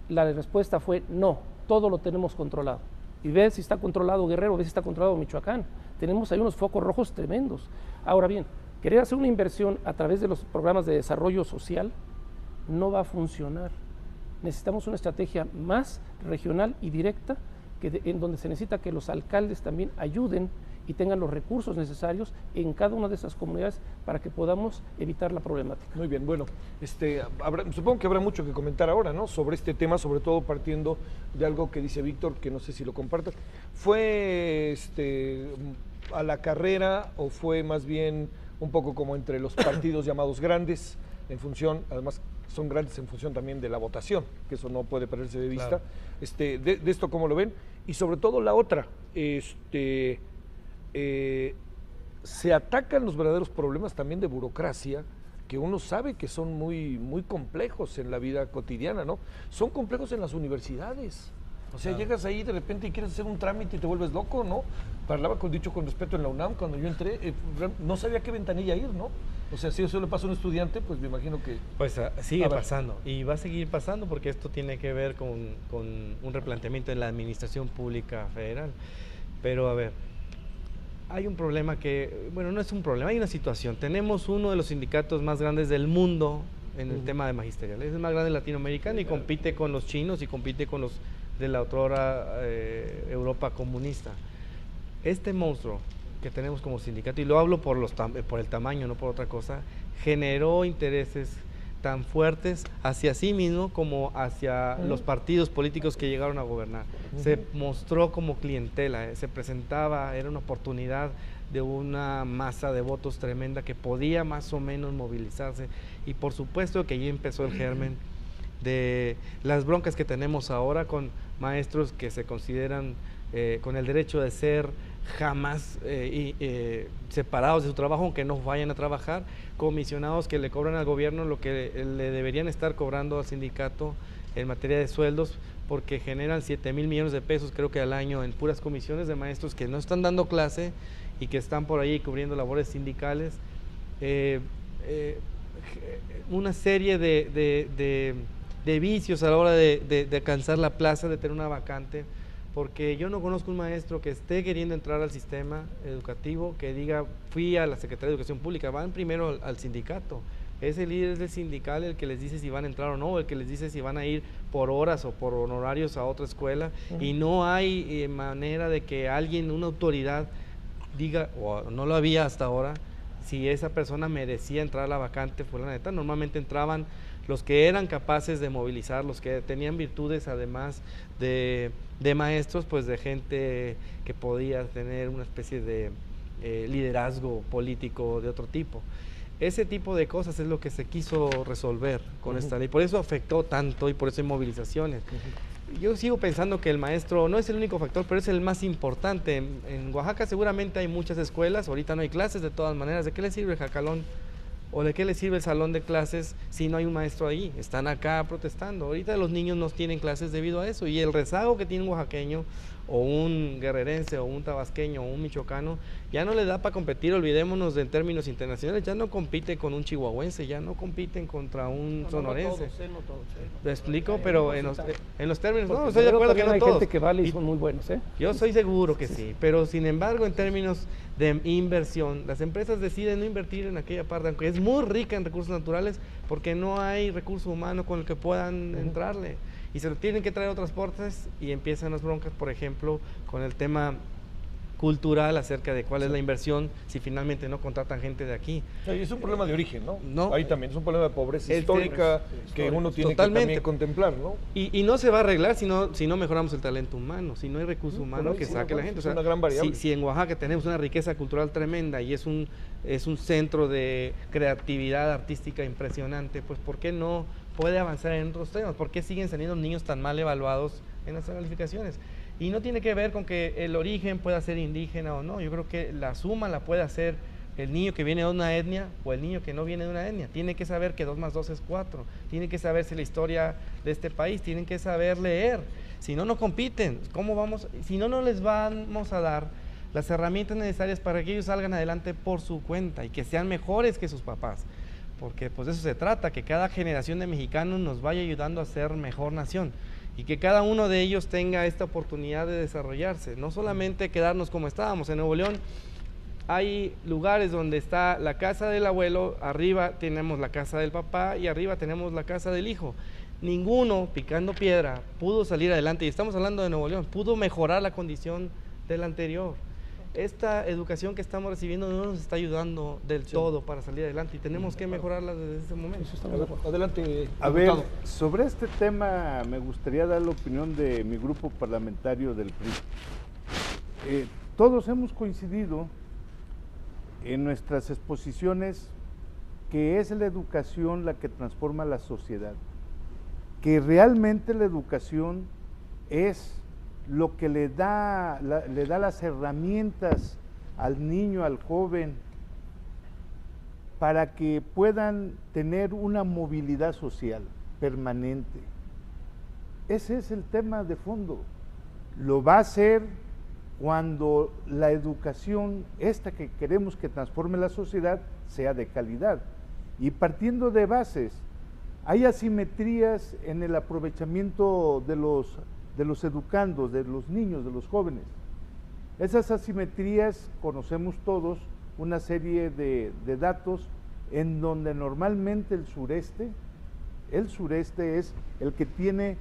La respuesta fue, no, todo lo tenemos controlado. y ve si está controlado Guerrero, ve si está controlado Michoacán. Tenemos ahí unos focos rojos tremendos. Ahora bien, querer hacer una inversión a través de los programas de desarrollo social no va a funcionar. Necesitamos una estrategia más regional y directa, en donde se necesita que los alcaldes también ayuden y tengan los recursos necesarios en cada una de esas comunidades para que podamos evitar la problemática. Muy bien, bueno, supongo que habrá mucho que comentar ahora, ¿no? Sobre este tema, sobre todo partiendo de algo que dice Víctor, que no sé si lo compartas. ¿Fue a la carrera o fue más bien un poco como entre los partidos llamados grandes, en función, además son grandes en función también de la votación, que eso no puede perderse de vista? Claro. De esto, ¿cómo lo ven? Y sobre todo la otra, se atacan los verdaderos problemas también de burocracia, que uno sabe que son muy, muy complejos en la vida cotidiana, ¿no? Son complejos en las universidades. O sea, llegas ahí de repente y quieres hacer un trámite y te vuelves loco, ¿no? Parlaba dicho con respeto en la UNAM, cuando yo entré, no sabía qué ventanilla ir, ¿no? O sea, si eso le pasa a un estudiante, pues me imagino que... Pues sigue pasando y va a seguir pasando porque esto tiene que ver con un replanteamiento en la administración pública federal. Pero a ver, hay un problema que, bueno, no es un problema, hay una situación. Tenemos uno de los sindicatos más grandes del mundo en el tema de magisterial. Es el más grande latinoamericano y compite con los chinos y compite con los de la otrora Europa comunista. Este monstruo que tenemos como sindicato, y lo hablo por el tamaño, no por otra cosa, generó intereses tan fuertes hacia sí mismo como hacia los partidos políticos que llegaron a gobernar. Se mostró como clientela, se presentaba, era una oportunidad de una masa de votos tremenda que podía más o menos movilizarse, y por supuesto que allí empezó el germen de las broncas que tenemos ahora con maestros que se consideran con el derecho de ser jamás separados de su trabajo, aunque no vayan a trabajar, comisionados que le cobran al gobierno lo que le deberían estar cobrando al sindicato en materia de sueldos, porque generan 7,000 millones de pesos creo que al año en puras comisiones de maestros que no están dando clase y que están por ahí cubriendo labores sindicales. Una serie de vicios a la hora de alcanzar la plaza, de tener una vacante, porque yo no conozco un maestro que esté queriendo entrar al sistema educativo que diga, fui a la Secretaría de Educación Pública. Van primero al sindicato. Es el líder del sindical el que les dice si van a entrar o no, el que les dice si van a ir por horas o por honorarios a otra escuela, y no hay manera de que alguien, una autoridad, diga, o no lo había hasta ahora, si esa persona merecía entrar a la vacante. Fue la neta, normalmente entraban los que eran capaces de movilizar, los que tenían virtudes además de maestros, pues de gente que podía tener una especie de liderazgo político de otro tipo. Ese tipo de cosas es lo que se quiso resolver con esta ley, por eso afectó tanto y por eso hay movilizaciones. Yo sigo pensando que el maestro no es el único factor, pero es el más importante. En Oaxaca seguramente hay muchas escuelas, ahorita no hay clases de todas maneras. ¿De qué le sirve el jacalón? ¿O de qué le sirve el salón de clases si no hay un maestro ahí? Están acá protestando. Ahorita los niños no tienen clases debido a eso, y el rezago que tiene un oaxaqueño o un guerrerense o un tabasqueño o un michoacano ya no le da para competir. Olvidémonos de en términos internacionales, ya no compite con un chihuahuense, ya no compiten contra un sonorense. No todos, Lo explico, pero en los términos, porque no, estoy de acuerdo que no hay todos. gente que vale y son muy buenos, ¿eh? Yo soy seguro que sí, pero sin embargo en términos de inversión, las empresas deciden no invertir en aquella parte, aunque es muy rica en recursos naturales, porque no hay recurso humano con el que puedan entrarle, y se lo tienen que traer otras partes, y empiezan las broncas, por ejemplo, con el tema cultural acerca de cuál es la inversión si finalmente no contratan gente de aquí. Y es un problema de origen, ¿no? No. Ahí también es un problema de pobreza histórica que uno tiene que también contemplar, ¿no? Y no se va a arreglar si no mejoramos el talento humano, si no hay recurso humano que saque la gente. Es una gran variable. Si en Oaxaca tenemos una riqueza cultural tremenda y es un centro de creatividad artística impresionante, pues ¿por qué no puede avanzar en otros temas? ¿Por qué siguen saliendo niños tan mal evaluados en las calificaciones? Y no tiene que ver con que el origen pueda ser indígena o no. Yo creo que la suma la puede hacer el niño que viene de una etnia o el niño que no viene de una etnia. Tiene que saber que 2 más 2 es 4. Tiene que saberse la historia de este país. Tienen que saber leer. Si no, no compiten. ¿Cómo vamos? Si no, no les vamos a dar las herramientas necesarias para que ellos salgan adelante por su cuenta y que sean mejores que sus papás. Porque pues de eso se trata, que cada generación de mexicanos nos vaya ayudando a ser mejor nación. y que cada uno de ellos tenga esta oportunidad de desarrollarse, no solamente quedarnos como estábamos. En Nuevo León hay lugares donde está la casa del abuelo, arriba tenemos la casa del papá y arriba tenemos la casa del hijo. Ninguno, picando piedra, pudo salir adelante, y estamos hablando de Nuevo León, pudo mejorar la condición del anterior. Esta educación que estamos recibiendo no nos está ayudando del todo para salir adelante, y tenemos que mejorarla desde ese momento. Adelante. A ver, sobre este tema me gustaría dar la opinión de mi grupo parlamentario del PRI. Todos hemos coincidido en nuestras exposiciones que es la educación la que transforma la sociedad, que realmente la educación es lo que le da las herramientas al niño, al joven, para que puedan tener una movilidad social permanente. Ese es el tema de fondo. Lo va a hacer cuando la educación, esta que queremos que transforme la sociedad, sea de calidad. Y partiendo de bases, hay asimetrías en el aprovechamiento de los educandos, de los niños, de los jóvenes. Esas asimetrías conocemos todos, una serie de datos en donde normalmente el sureste es el que tiene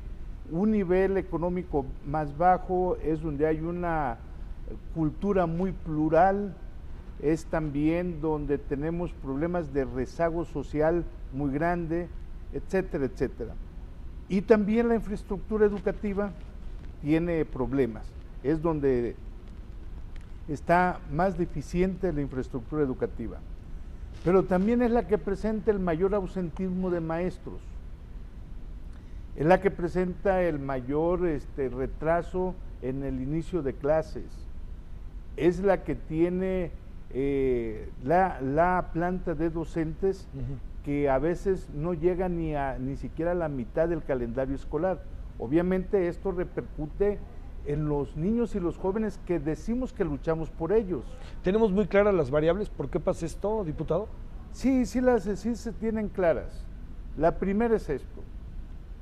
un nivel económico más bajo, es donde hay una cultura muy plural, es también donde tenemos problemas de rezago social muy grande, etcétera, etcétera. Y también la infraestructura educativa tiene problemas, es donde está más deficiente la infraestructura educativa, pero también es la que presenta el mayor ausentismo de maestros, es la que presenta el mayor retraso en el inicio de clases, es la que tiene la planta de docentes que a veces no llega ni siquiera a la mitad del calendario escolar. Obviamente esto repercute en los niños y los jóvenes que decimos que luchamos por ellos. ¿Tenemos muy claras las variables? ¿Por qué pasa esto, diputado? Sí se tienen claras. La primera es esto.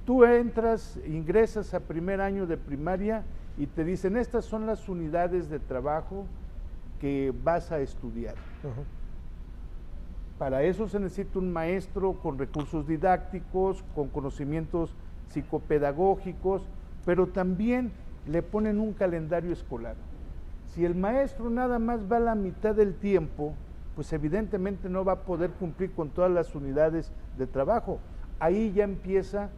Tú ingresas a primer año de primaria y te dicen, estas son las unidades de trabajo que vas a estudiar. Para eso se necesita un maestro con recursos didácticos, con conocimientos psicopedagógicos, pero también le ponen un calendario escolar. Si el maestro nada más va a la mitad del tiempo, pues evidentemente no va a poder cumplir con todas las unidades de trabajo. Ahí ya empieza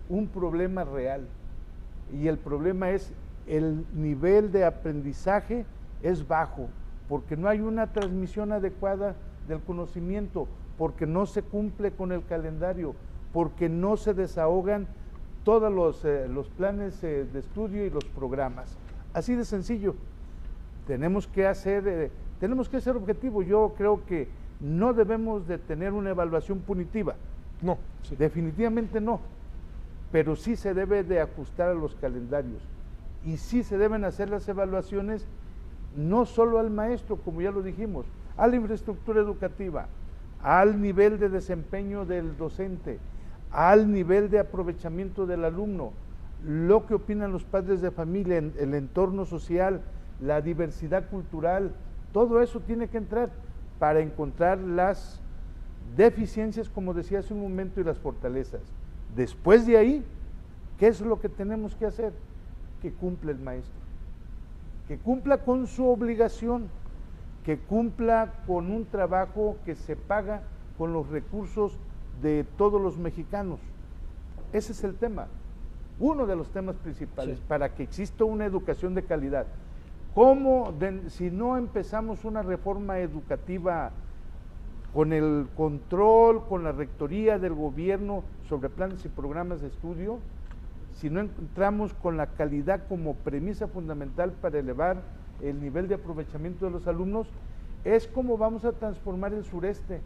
un problema real, y el problema es el nivel de aprendizaje es bajo, porque no hay una transmisión adecuada del conocimiento, porque no se cumple con el calendario, porque no se desahogan todos los planes de estudio y los programas. Así de sencillo. Tenemos que ser objetivos. Yo creo que no debemos de tener una evaluación punitiva. No, sí. Definitivamente no. Pero sí se debe de ajustar a los calendarios. Y sí se deben hacer las evaluaciones no solo al maestro, como ya lo dijimos, a la infraestructura educativa, al nivel de desempeño del docente, al nivel de aprovechamiento del alumno, lo que opinan los padres de familia, el entorno social, la diversidad cultural, todo eso tiene que entrar para encontrar las deficiencias, como decía hace un momento, y las fortalezas. Después de ahí, ¿qué es lo que tenemos que hacer? Que cumpla el maestro, que cumpla con su obligación, que cumpla con un trabajo que se paga con los recursos de todos los mexicanos. Ese es el tema, uno de los temas principales, para que exista una educación de calidad. Si no empezamos una reforma educativa con el control, con la rectoría del gobierno sobre planes y programas de estudio, si no entramos con la calidad como premisa fundamental para elevar el nivel de aprovechamiento de los alumnos, es como vamos a transformar el sureste.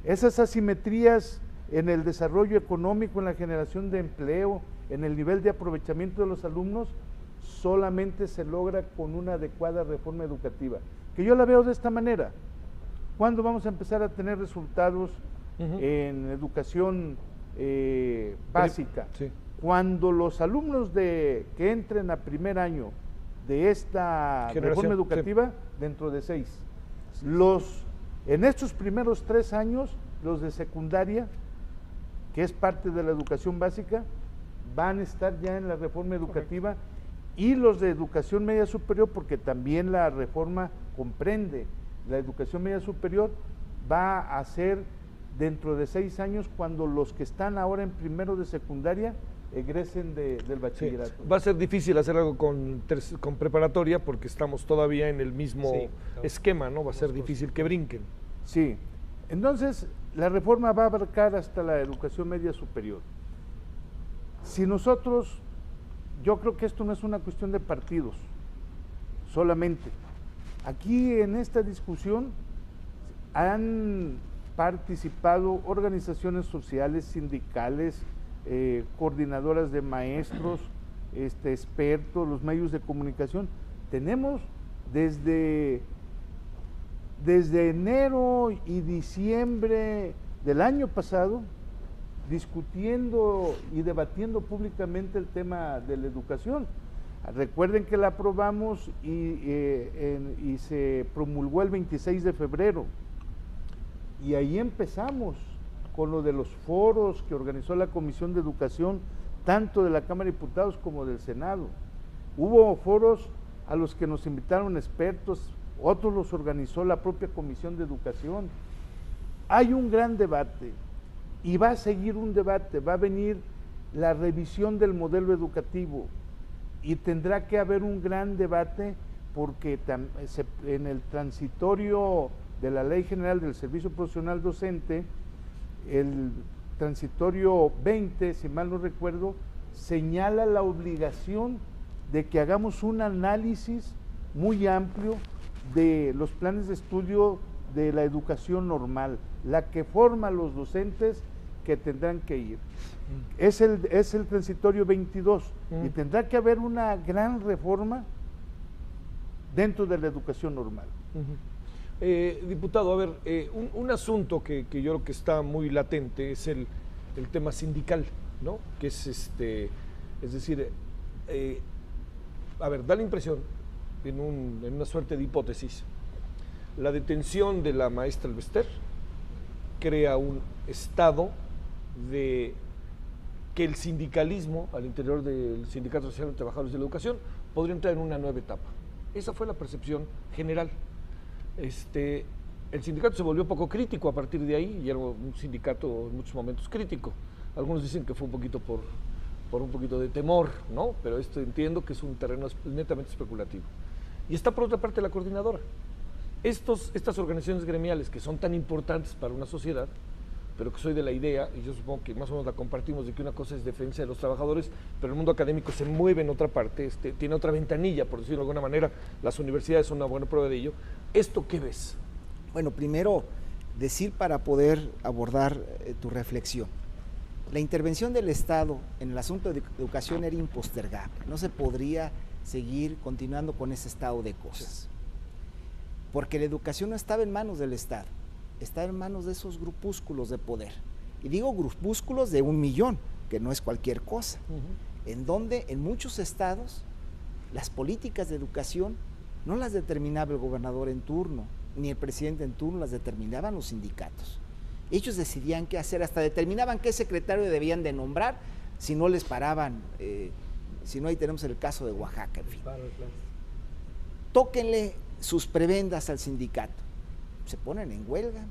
Esas asimetrías en el desarrollo económico, en la generación de empleo, en el nivel de aprovechamiento de los alumnos, solamente se logra con una adecuada reforma educativa, que yo la veo de esta manera. ¿Cuándo vamos a empezar a tener resultados en educación básica? Sí. cuando los alumnos que entren a primer año de esta reforma educativa, sí, dentro de 6, en estos primeros 3 años, los de secundaria, que es parte de la educación básica, van a estar ya en la reforma educativa. Correcto. Y los de educación media superior, porque también la reforma comprende la educación media superior, va a ser dentro de 6 años, cuando los que están ahora en primero de secundaria egresen del bachillerato. Sí. Va a ser difícil hacer algo con preparatoria, porque estamos todavía en el mismo esquema, ¿no? Va a ser difícil que brinquen. Sí, entonces la reforma va a abarcar hasta la educación media superior. Si nosotros, yo creo que esto no es una cuestión de partidos solamente. Aquí en esta discusión han participado organizaciones sociales, sindicales, coordinadoras de maestros, expertos, los medios de comunicación. Tenemos desde enero y diciembre del año pasado discutiendo y debatiendo públicamente el tema de la educación. Recuerden que la aprobamos y se promulgó el 26 de febrero. Y ahí empezamos con lo de los foros que organizó la Comisión de Educación, tanto de la Cámara de Diputados como del Senado. Hubo foros a los que nos invitaron expertos, otros los organizó la propia Comisión de Educación. Hay un gran debate y va a seguir un debate, va a venir la revisión del modelo educativo y tendrá que haber un gran debate, porque en el transitorio de la Ley General del Servicio Profesional Docente, el transitorio 20, si mal no recuerdo, señala la obligación de que hagamos un análisis muy amplio de los planes de estudio de la educación normal, la que forma a los docentes que tendrán que ir. Es el transitorio 22 y tendrá que haber una gran reforma dentro de la educación normal. Diputado, a ver, un asunto que yo creo que está muy latente es el tema sindical, ¿no? Que es es decir, a ver, da la impresión, en una suerte de hipótesis, la detención de la maestra Albester crea un estado de que el sindicalismo al interior del Sindicato Social de Trabajadores de la Educación podría entrar en una nueva etapa. Esa fue la percepción general. El sindicato se volvió poco crítico a partir de ahí, y era un sindicato en muchos momentos crítico. Algunos dicen que fue un poquito por un poquito de temor, ¿no? Pero esto entiendo que es un terreno netamente especulativo. Y está por otra parte la coordinadora. Estas organizaciones gremiales que son tan importantes para una sociedad, pero que soy de la idea, y yo supongo que más o menos la compartimos, de que una cosa es defensa de los trabajadores, pero el mundo académico se mueve en otra parte, tiene otra ventanilla, por decirlo de alguna manera. Las universidades son una buena prueba de ello. ¿Esto qué ves? Bueno, primero decir, para poder abordar tu reflexión, la intervención del Estado en el asunto de educación era impostergable, no se podría seguir continuando con ese estado de cosas, porque la educación no estaba en manos del Estado, estaba en manos de esos grupúsculos de poder, y digo grupúsculos de 1 millón, que no es cualquier cosa, en donde en muchos estados las políticas de educación no las determinaba el gobernador en turno, ni el presidente en turno, las determinaban los sindicatos. Ellos decidían qué hacer, hasta determinaban qué secretario debían de nombrar, si no les paraban, si no, ahí tenemos el caso de Oaxaca, en fin. Tóquenle sus prebendas al sindicato, se ponen en huelga.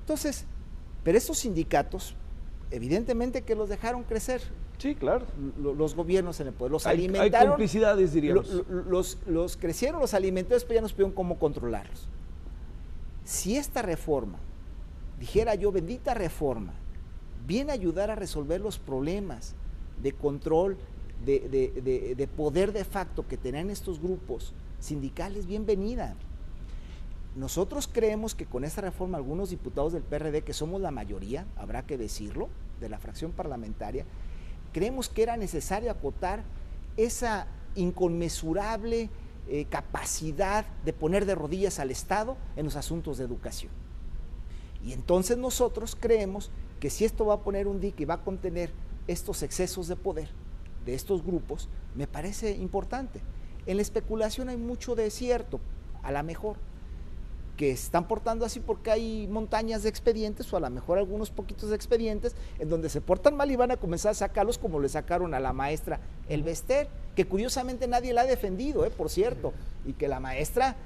Entonces, pero estos sindicatos, evidentemente que los dejaron crecer. Sí, claro. Los gobiernos en el poder, los alimentaron. Hay complicidades, diríamos. Los crecieron, los alimentaron, después ya no supieron cómo controlarlos. Si esta reforma, dijera yo, bendita reforma, viene a ayudar a resolver los problemas de control, de poder de facto que tenían estos grupos sindicales, bienvenida. Nosotros creemos que con esta reforma algunos diputados del PRD, que somos la mayoría, habrá que decirlo, de la fracción parlamentaria, creemos que era necesario acotar esa inconmensurable capacidad de poner de rodillas al Estado en los asuntos de educación. Y entonces nosotros creemos que si esto va a poner un dique y va a contener estos excesos de poder de estos grupos me parece importante. En la especulación hay mucho de cierto, a lo mejor, que se están portando así porque hay montañas de expedientes o a lo mejor algunos poquitos de expedientes en donde se portan mal y van a comenzar a sacarlos como le sacaron a la maestra Elvester, que curiosamente nadie la ha defendido, por cierto, y que la maestra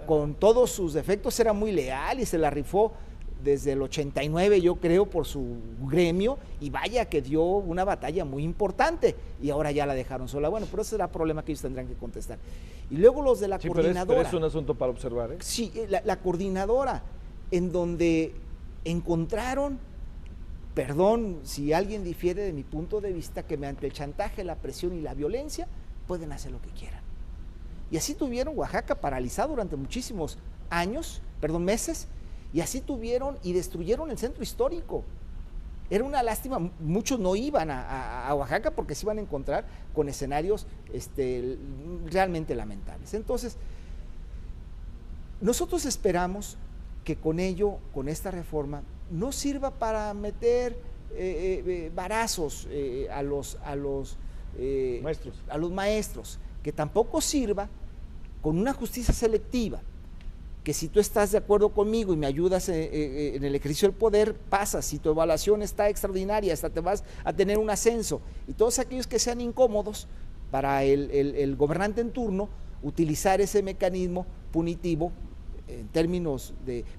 con todos sus defectos era muy leal y se la rifó desde el 89, yo creo, por su gremio, y vaya que dio una batalla muy importante, y ahora ya la dejaron sola. Bueno, pero ese será problema que ellos tendrán que contestar. Y luego los de la coordinadora. Pero es un asunto para observar, ¿eh? Sí, la coordinadora, en donde encontraron, perdón si alguien difiere de mi punto de vista, que mediante el chantaje, la presión y la violencia pueden hacer lo que quieran. Y así tuvieron Oaxaca paralizado durante muchísimos meses, y así tuvieron y destruyeron el centro histórico. Era una lástima, muchos no iban a Oaxaca porque se iban a encontrar con escenarios realmente lamentables. Entonces, nosotros esperamos que con ello, con esta reforma, no sirva para meter varazos a los maestros, que tampoco sirva con una justicia selectiva, que si tú estás de acuerdo conmigo y me ayudas en el ejercicio del poder, pasas, si tu evaluación está extraordinaria, hasta te vas a tener un ascenso, y todos aquellos que sean incómodos para el gobernante en turno, utilizar ese mecanismo punitivo en términos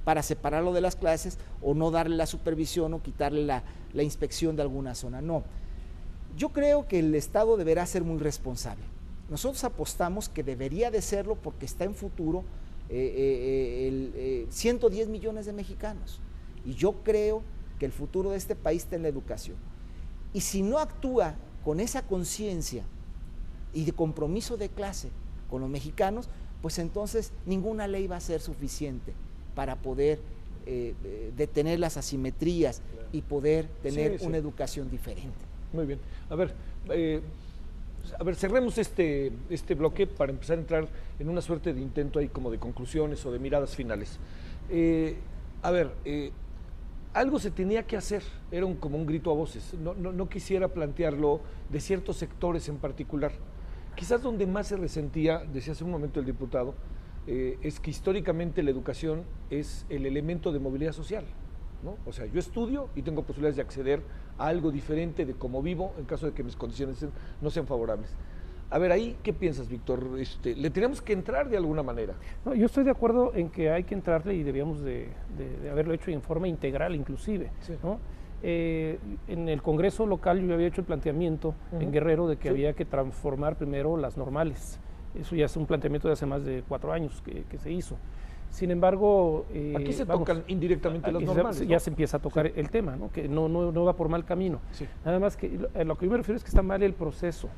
para separarlo de las clases o no darle la supervisión o quitarle la inspección de alguna zona. No, yo creo que el Estado deberá ser muy responsable. Nosotros apostamos que debería de serlo porque está en futuro 110 millones de mexicanos, y yo creo que el futuro de este país está en la educación, y si no actúa con esa conciencia y de compromiso de clase con los mexicanos, pues entonces ninguna ley va a ser suficiente para poder detener las asimetrías y poder tener una educación diferente. Muy bien, a ver, cerremos este bloque para empezar a entrar en una suerte de intento ahí como de conclusiones o de miradas finales. Algo se tenía que hacer, era como un grito a voces, no quisiera plantearlo de ciertos sectores en particular. Quizás donde más se resentía, decía hace un momento el diputado, es que históricamente la educación es el elemento de movilidad social, ¿no? O sea, yo estudio y tengo posibilidades de acceder a algo diferente de cómo vivo en caso de que mis condiciones no sean favorables. A ver, ahí, ¿qué piensas, Víctor? ¿Le tenemos que entrar de alguna manera? No, yo estoy de acuerdo en que hay que entrarle y debíamos de haberlo hecho en forma integral inclusive, sí, ¿no? En el Congreso local yo había hecho el planteamiento en Guerrero de que había que transformar primero las normales. Eso ya es un planteamiento de hace más de 4 años que se hizo. Sin embargo, aquí se tocan indirectamente las normales, ya se empieza a tocar el tema, ¿no? Que no va por mal camino. Sí. Nada más que lo que yo me refiero es que está mal el proceso.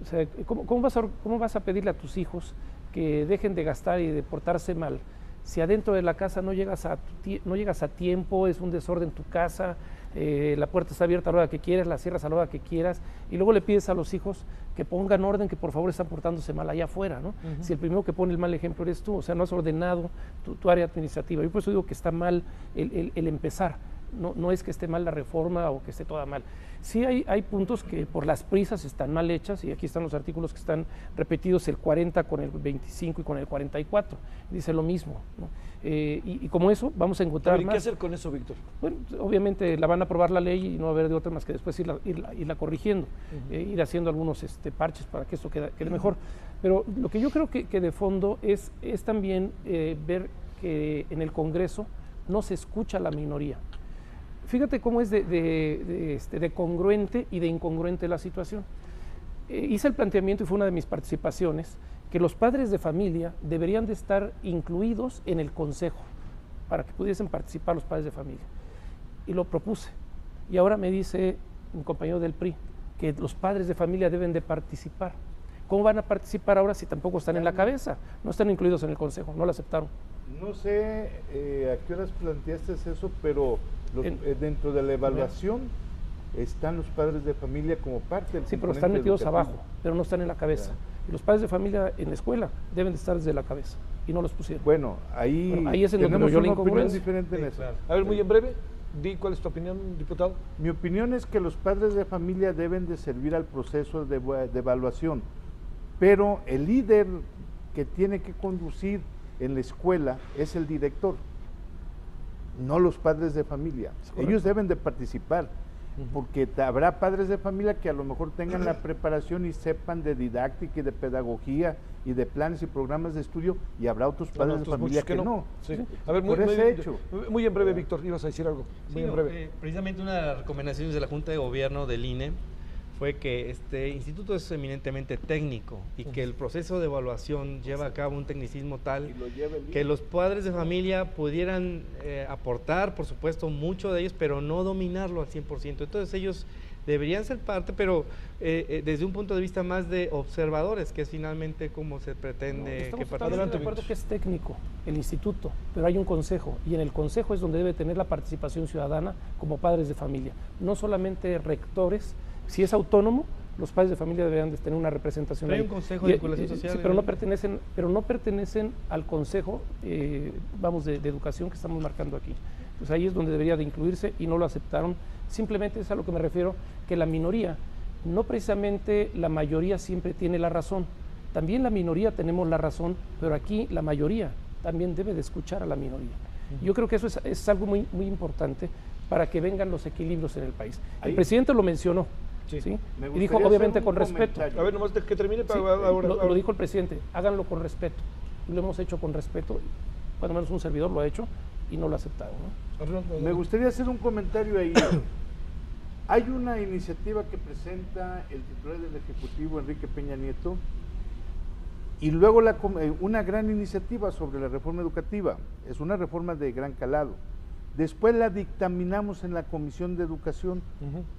O sea, ¿cómo vas a pedirle a tus hijos que dejen de gastar y de portarse mal si adentro de la casa no llegas a tiempo, es un desorden tu casa, la puerta está abierta a la hora que quieras, la cierras a la hora que quieras, y luego le pides a los hijos que pongan orden, que por favor están portándose mal allá afuera, ¿no? Si el primero que pone el mal ejemplo eres tú, o sea, no has ordenado tu área administrativa. Yo por eso digo que está mal el empezar. No es que esté mal la reforma o que esté toda mal. Sí hay puntos que por las prisas están mal hechas, y aquí están los artículos que están repetidos, el 40 con el 25 y con el 44, dice lo mismo, ¿no? Y como eso vamos a encontrar más. ¿Qué hacer con eso, Víctor? Bueno, obviamente la van a aprobar la ley y no va a haber de otra más que después irla corrigiendo, ir haciendo algunos parches para que esto quede mejor. Pero lo que yo creo que de fondo es también ver que en el Congreso no se escucha a la minoría. Fíjate cómo es de congruente y de incongruente la situación. Hice el planteamiento, y fue una de mis participaciones, que los padres de familia deberían de estar incluidos en el consejo para que pudiesen participar los padres de familia. Y lo propuse. Y ahora me dice un compañero del PRI que los padres de familia deben de participar. ¿Cómo van a participar ahora si tampoco están en la cabeza? No están incluidos en el consejo, no lo aceptaron. No sé a qué horas planteaste eso, pero dentro de la evaluación están los padres de familia como parte del Sí, pero están metidos abajo, pero no están en la cabeza. Ya. Y los padres de familia en la escuela deben de estar desde la cabeza, y no los pusieron. Bueno, ahí es en donde tenemos yo una opinión incongruencia. diferente en eso. A ver, muy en breve. ¿Cuál es tu opinión, diputado? Mi opinión es que los padres de familia deben de servir al proceso de evaluación, pero el líder que tiene que conducir en la escuela es el director, no los padres de familia. Ellos deben de participar, porque habrá padres de familia que a lo mejor tengan la preparación y sepan de didáctica y de pedagogía y de planes y programas de estudio, y habrá otros padres de familia que no. Sí. A ver, muy en breve, Víctor, ibas a decir algo. Muy en breve. Precisamente una de las recomendaciones de la Junta de Gobierno del INE fue que este instituto es eminentemente técnico y que el proceso de evaluación lleva a cabo un tecnicismo tal que los padres de familia pudieran aportar, por supuesto, mucho de ellos, pero no dominarlo al 100%. Entonces ellos deberían ser parte, pero desde un punto de vista más de observadores, que es finalmente como se pretende que participen. Estamos de acuerdo que es técnico el instituto, pero hay un consejo, y en el consejo es donde debe tener la participación ciudadana como padres de familia, no solamente rectores. Si es autónomo, los padres de familia deberían de tener una representación. Pero hay un consejo de vinculación social. Sí, pero no pertenecen al consejo, de educación que estamos marcando aquí. Pues ahí es donde debería de incluirse y no lo aceptaron. Simplemente es a lo que me refiero, que la minoría, no precisamente la mayoría siempre tiene la razón. También la minoría tenemos la razón, pero aquí la mayoría también debe de escuchar a la minoría. Yo creo que eso es algo muy, muy importante para que vengan los equilibrios en el país. El presidente lo mencionó. ¿Sí? Y dijo, obviamente, con respeto. A ver, nomás que termine para lo dijo el presidente, háganlo con respeto. Y lo hemos hecho con respeto, cuando menos un servidor lo ha hecho y no lo ha aceptado, ¿no? Me gustaría hacer un comentario ahí. Hay una iniciativa que presenta el titular del Ejecutivo, Enrique Peña Nieto, y luego una gran iniciativa sobre la reforma educativa. Es una reforma de gran calado. Después la dictaminamos en la Comisión de Educación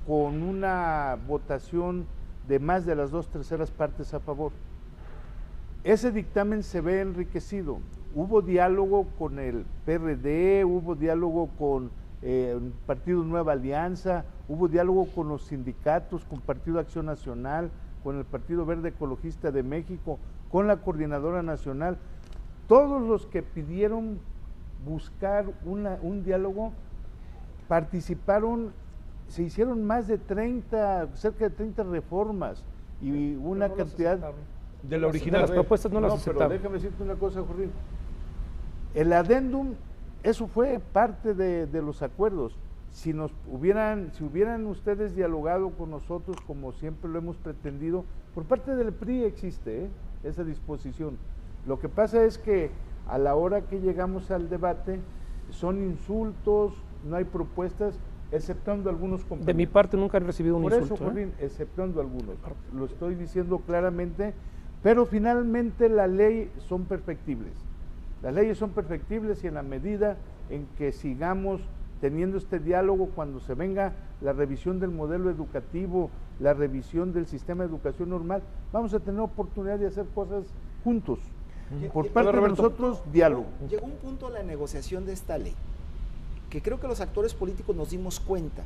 con una votación de más de las 2/3 partes a favor. Ese dictamen se ve enriquecido. Hubo diálogo con el PRD, hubo diálogo con el Partido Nueva Alianza, hubo diálogo con los sindicatos, con Partido Acción Nacional, con el Partido Verde Ecologista de México, con la Coordinadora Nacional. Todos los que pidieron buscar un diálogo participaron, se hicieron más de cerca de 30 reformas y una cantidad de la original. Las propuestas no las aceptaron. Pero déjame decirte una cosa, Jorge. El adendum, eso fue parte de los acuerdos. Si hubieran ustedes dialogado con nosotros, como siempre lo hemos pretendido, por parte del PRI existe esa disposición. Lo que pasa es que a la hora que llegamos al debate son insultos, no hay propuestas, exceptuando algunos compañeros. De mi parte nunca he recibido un insulto. Por eso, Jorge, exceptuando algunos, lo estoy diciendo claramente, pero finalmente la ley son perfectibles. Las leyes son perfectibles y en la medida en que sigamos teniendo este diálogo, cuando se venga la revisión del modelo educativo, la revisión del sistema de educación normal, vamos a tener oportunidad de hacer cosas juntos. Por parte de nosotros, diálogo. Llegó un punto en la negociación de esta ley que creo que los actores políticos nos dimos cuenta,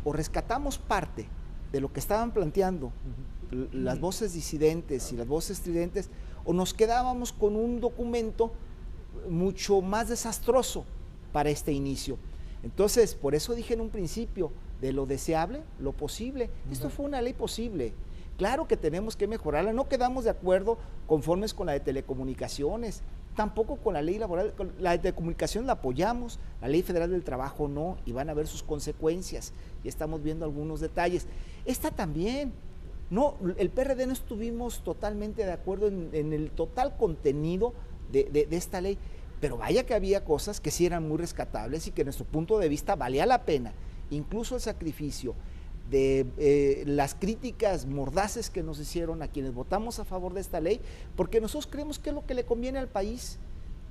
o rescatamos parte de lo que estaban planteando las voces disidentes y las voces estridentes, o nos quedábamos con un documento mucho más desastroso para este inicio. Entonces, por eso dije en un principio, de lo deseable, lo posible. Esto fue una ley posible. Claro que tenemos que mejorarla, no quedamos de acuerdo conformes con la de telecomunicaciones, tampoco con la ley laboral, con la de telecomunicaciones la apoyamos, la ley federal del trabajo no, y van a ver sus consecuencias, y estamos viendo algunos detalles. Esta también, no, el PRD no estuvimos totalmente de acuerdo en el total contenido de esta ley, pero vaya que había cosas que sí eran muy rescatables y que en nuestro punto de vista valía la pena, incluso el sacrificio de las críticas mordaces que nos hicieron a quienes votamos a favor de esta ley, porque nosotros creemos que es lo que le conviene al país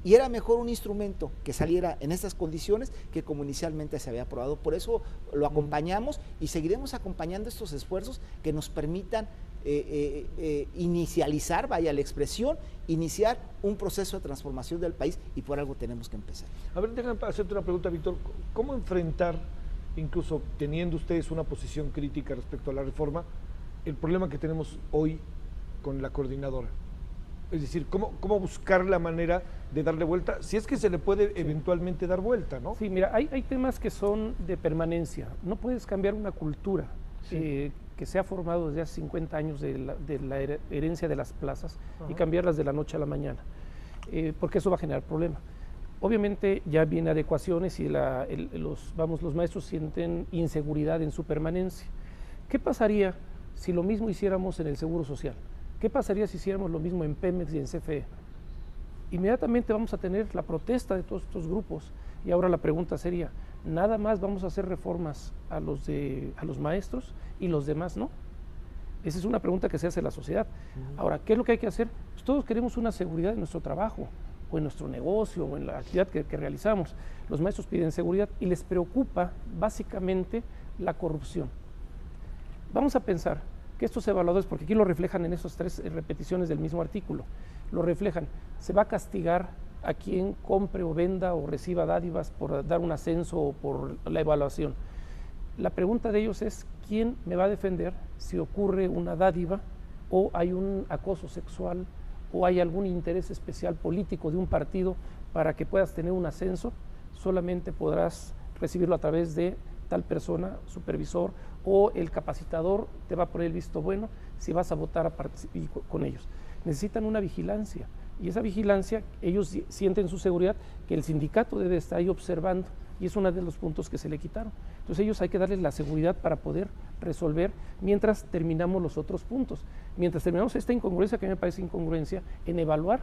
y era mejor un instrumento que saliera en estas condiciones que como inicialmente se había aprobado. Por eso lo acompañamos y seguiremos acompañando estos esfuerzos que nos permitan inicializar, vaya la expresión, iniciar un proceso de transformación del país, y por algo tenemos que empezar. A ver, déjame hacerte una pregunta, Víctor. ¿Cómo enfrentar, incluso teniendo ustedes una posición crítica respecto a la reforma, el problema que tenemos hoy con la coordinadora? Es decir, ¿cómo buscar la manera de darle vuelta? Si es que se le puede eventualmente dar vuelta, ¿no? Sí, mira, hay temas que son de permanencia. No puedes cambiar una cultura que se ha formado desde hace 50 años de la herencia de las plazas y cambiarlas de la noche a la mañana, porque eso va a generar problemas. Obviamente ya viene adecuaciones y los maestros sienten inseguridad en su permanencia. ¿Qué pasaría si lo mismo hiciéramos en el Seguro Social? ¿Qué pasaría si hiciéramos lo mismo en Pemex y en CFE? Inmediatamente vamos a tener la protesta de todos estos grupos y ahora la pregunta sería, ¿nada más vamos a hacer reformas a los maestros y los demás no? Esa es una pregunta que se hace a la sociedad. Ahora, ¿qué es lo que hay que hacer? Pues todos queremos una seguridad en nuestro trabajo o en nuestro negocio o en la actividad que realizamos. Los maestros piden seguridad y les preocupa básicamente la corrupción. Vamos a pensar que estos evaluadores, porque aquí lo reflejan en esas 3 repeticiones del mismo artículo, lo reflejan, se va a castigar a quien compre o venda o reciba dádivas por dar un ascenso o por la evaluación. La pregunta de ellos es, ¿quién me va a defender si ocurre una dádiva o hay un acoso sexual o hay algún interés especial político de un partido para que puedas tener un ascenso? Solamente podrás recibirlo a través de tal persona, supervisor, o el capacitador te va a poner el visto bueno si vas a votar con ellos. Necesitan una vigilancia y esa vigilancia, ellos sienten su seguridad que el sindicato debe estar ahí observando y es uno de los puntos que se le quitaron. Entonces ellos hay que darles la seguridad para poder resolver mientras terminamos los otros puntos. Mientras terminamos esta incongruencia, que a mí me parece incongruencia, en evaluar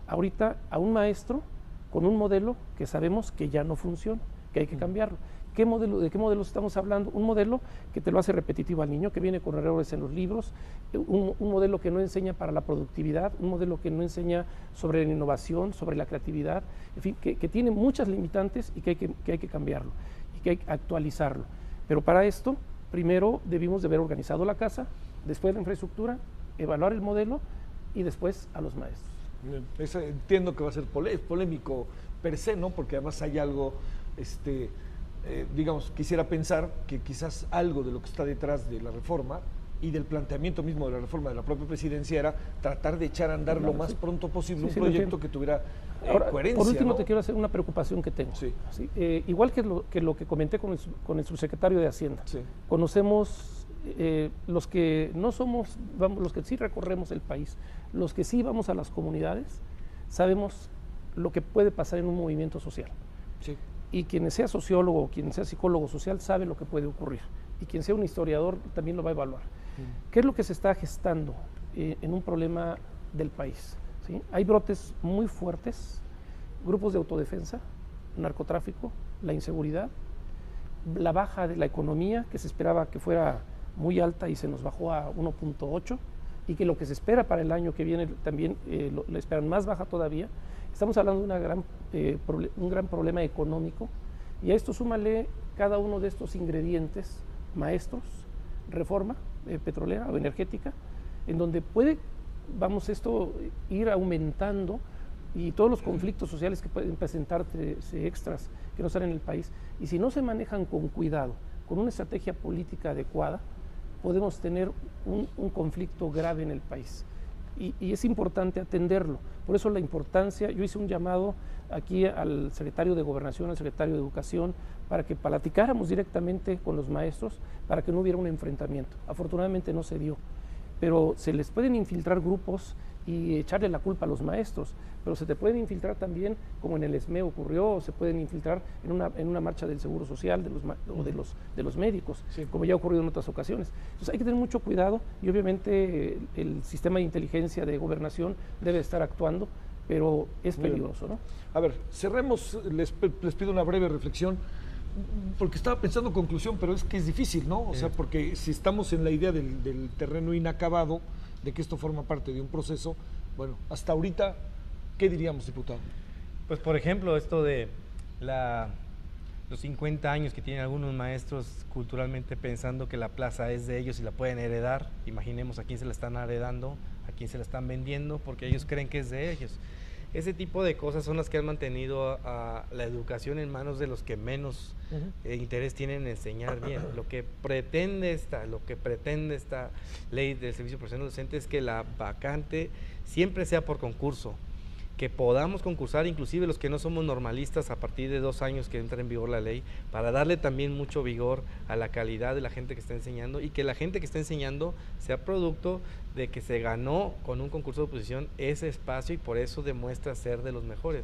ahorita a un maestro con un modelo que sabemos que ya no funciona, que hay que cambiarlo. ¿De qué modelo estamos hablando? Un modelo que te lo hace repetitivo al niño, que viene con errores en los libros, un modelo que no enseña para la productividad, un modelo que no enseña sobre la innovación, sobre la creatividad, en fin, que tiene muchas limitantes y que hay que cambiarlo y que hay que actualizarlo. Pero para esto, primero debimos de haber organizado la casa, después la infraestructura, evaluar el modelo y después a los maestros. Entiendo que va a ser polémico per se, ¿no? Porque además hay algo, digamos, quisiera pensar que quizás algo de lo que está detrás de la reforma y del planteamiento mismo de la reforma de la propia presidencia era tratar de echar a andar lo más pronto posible un proyecto que tuviera coherencia. Por último, ¿no? Te quiero hacer una preocupación que tengo. Sí. ¿Sí? Igual que lo que comenté con el subsecretario de Hacienda, conocemos los que no somos, los que sí recorremos el país, los que sí vamos a las comunidades, sabemos lo que puede pasar en un movimiento social. Sí. Y quien sea sociólogo o quien sea psicólogo social sabe lo que puede ocurrir. Y quien sea un historiador también lo va a evaluar. ¿Qué es lo que se está gestando en un problema del país? ¿Sí? Hay brotes muy fuertes, grupos de autodefensa, narcotráfico, la inseguridad, la baja de la economía, que se esperaba que fuera muy alta y se nos bajó a 1.8, y que lo que se espera para el año que viene también la esperan más baja todavía. Estamos hablando de un gran problema económico, y a esto súmale cada uno de estos ingredientes, maestros, reforma petrolera o energética, en donde puede, esto ir aumentando, y todos los conflictos sociales que pueden presentarse extras que no están en el país, y si no se manejan con cuidado, con una estrategia política adecuada, podemos tener un conflicto grave en el país. Y es importante atenderlo. Por eso la importancia, yo hice un llamado aquí al secretario de Gobernación, al secretario de Educación, para que platicáramos directamente con los maestros, para que no hubiera un enfrentamiento. Afortunadamente no se dio, pero se les pueden infiltrar grupos y echarle la culpa a los maestros, pero se te pueden infiltrar también, como en el ESME ocurrió, o se pueden infiltrar en una marcha del Seguro Social o de los médicos, como ya ha ocurrido en otras ocasiones. Entonces hay que tener mucho cuidado, y obviamente el sistema de inteligencia de Gobernación debe estar actuando, pero es peligroso, ¿no? A ver, cerremos, les pido una breve reflexión, porque estaba pensando conclusión, pero es que es difícil, ¿no? O sea, porque si estamos en la idea del terreno inacabado, de que esto forma parte de un proceso, bueno, hasta ahorita, ¿qué diríamos, diputado? Pues, por ejemplo, esto de los 50 años que tienen algunos maestros culturalmente pensando que la plaza es de ellos y la pueden heredar. Imaginemos a quién se la están heredando, a quién se la están vendiendo, porque ellos creen que es de ellos. Ese tipo de cosas son las que han mantenido a la educación en manos de los que menos interés tienen en enseñar bien. Lo que pretende esta ley del servicio profesional docente es que la vacante siempre sea por concurso, que podamos concursar inclusive los que no somos normalistas a partir de 2 años que entra en vigor la ley, para darle también mucho vigor a la calidad de la gente que está enseñando, y que la gente que está enseñando sea producto de que se ganó con un concurso de oposición ese espacio y por eso demuestra ser de los mejores.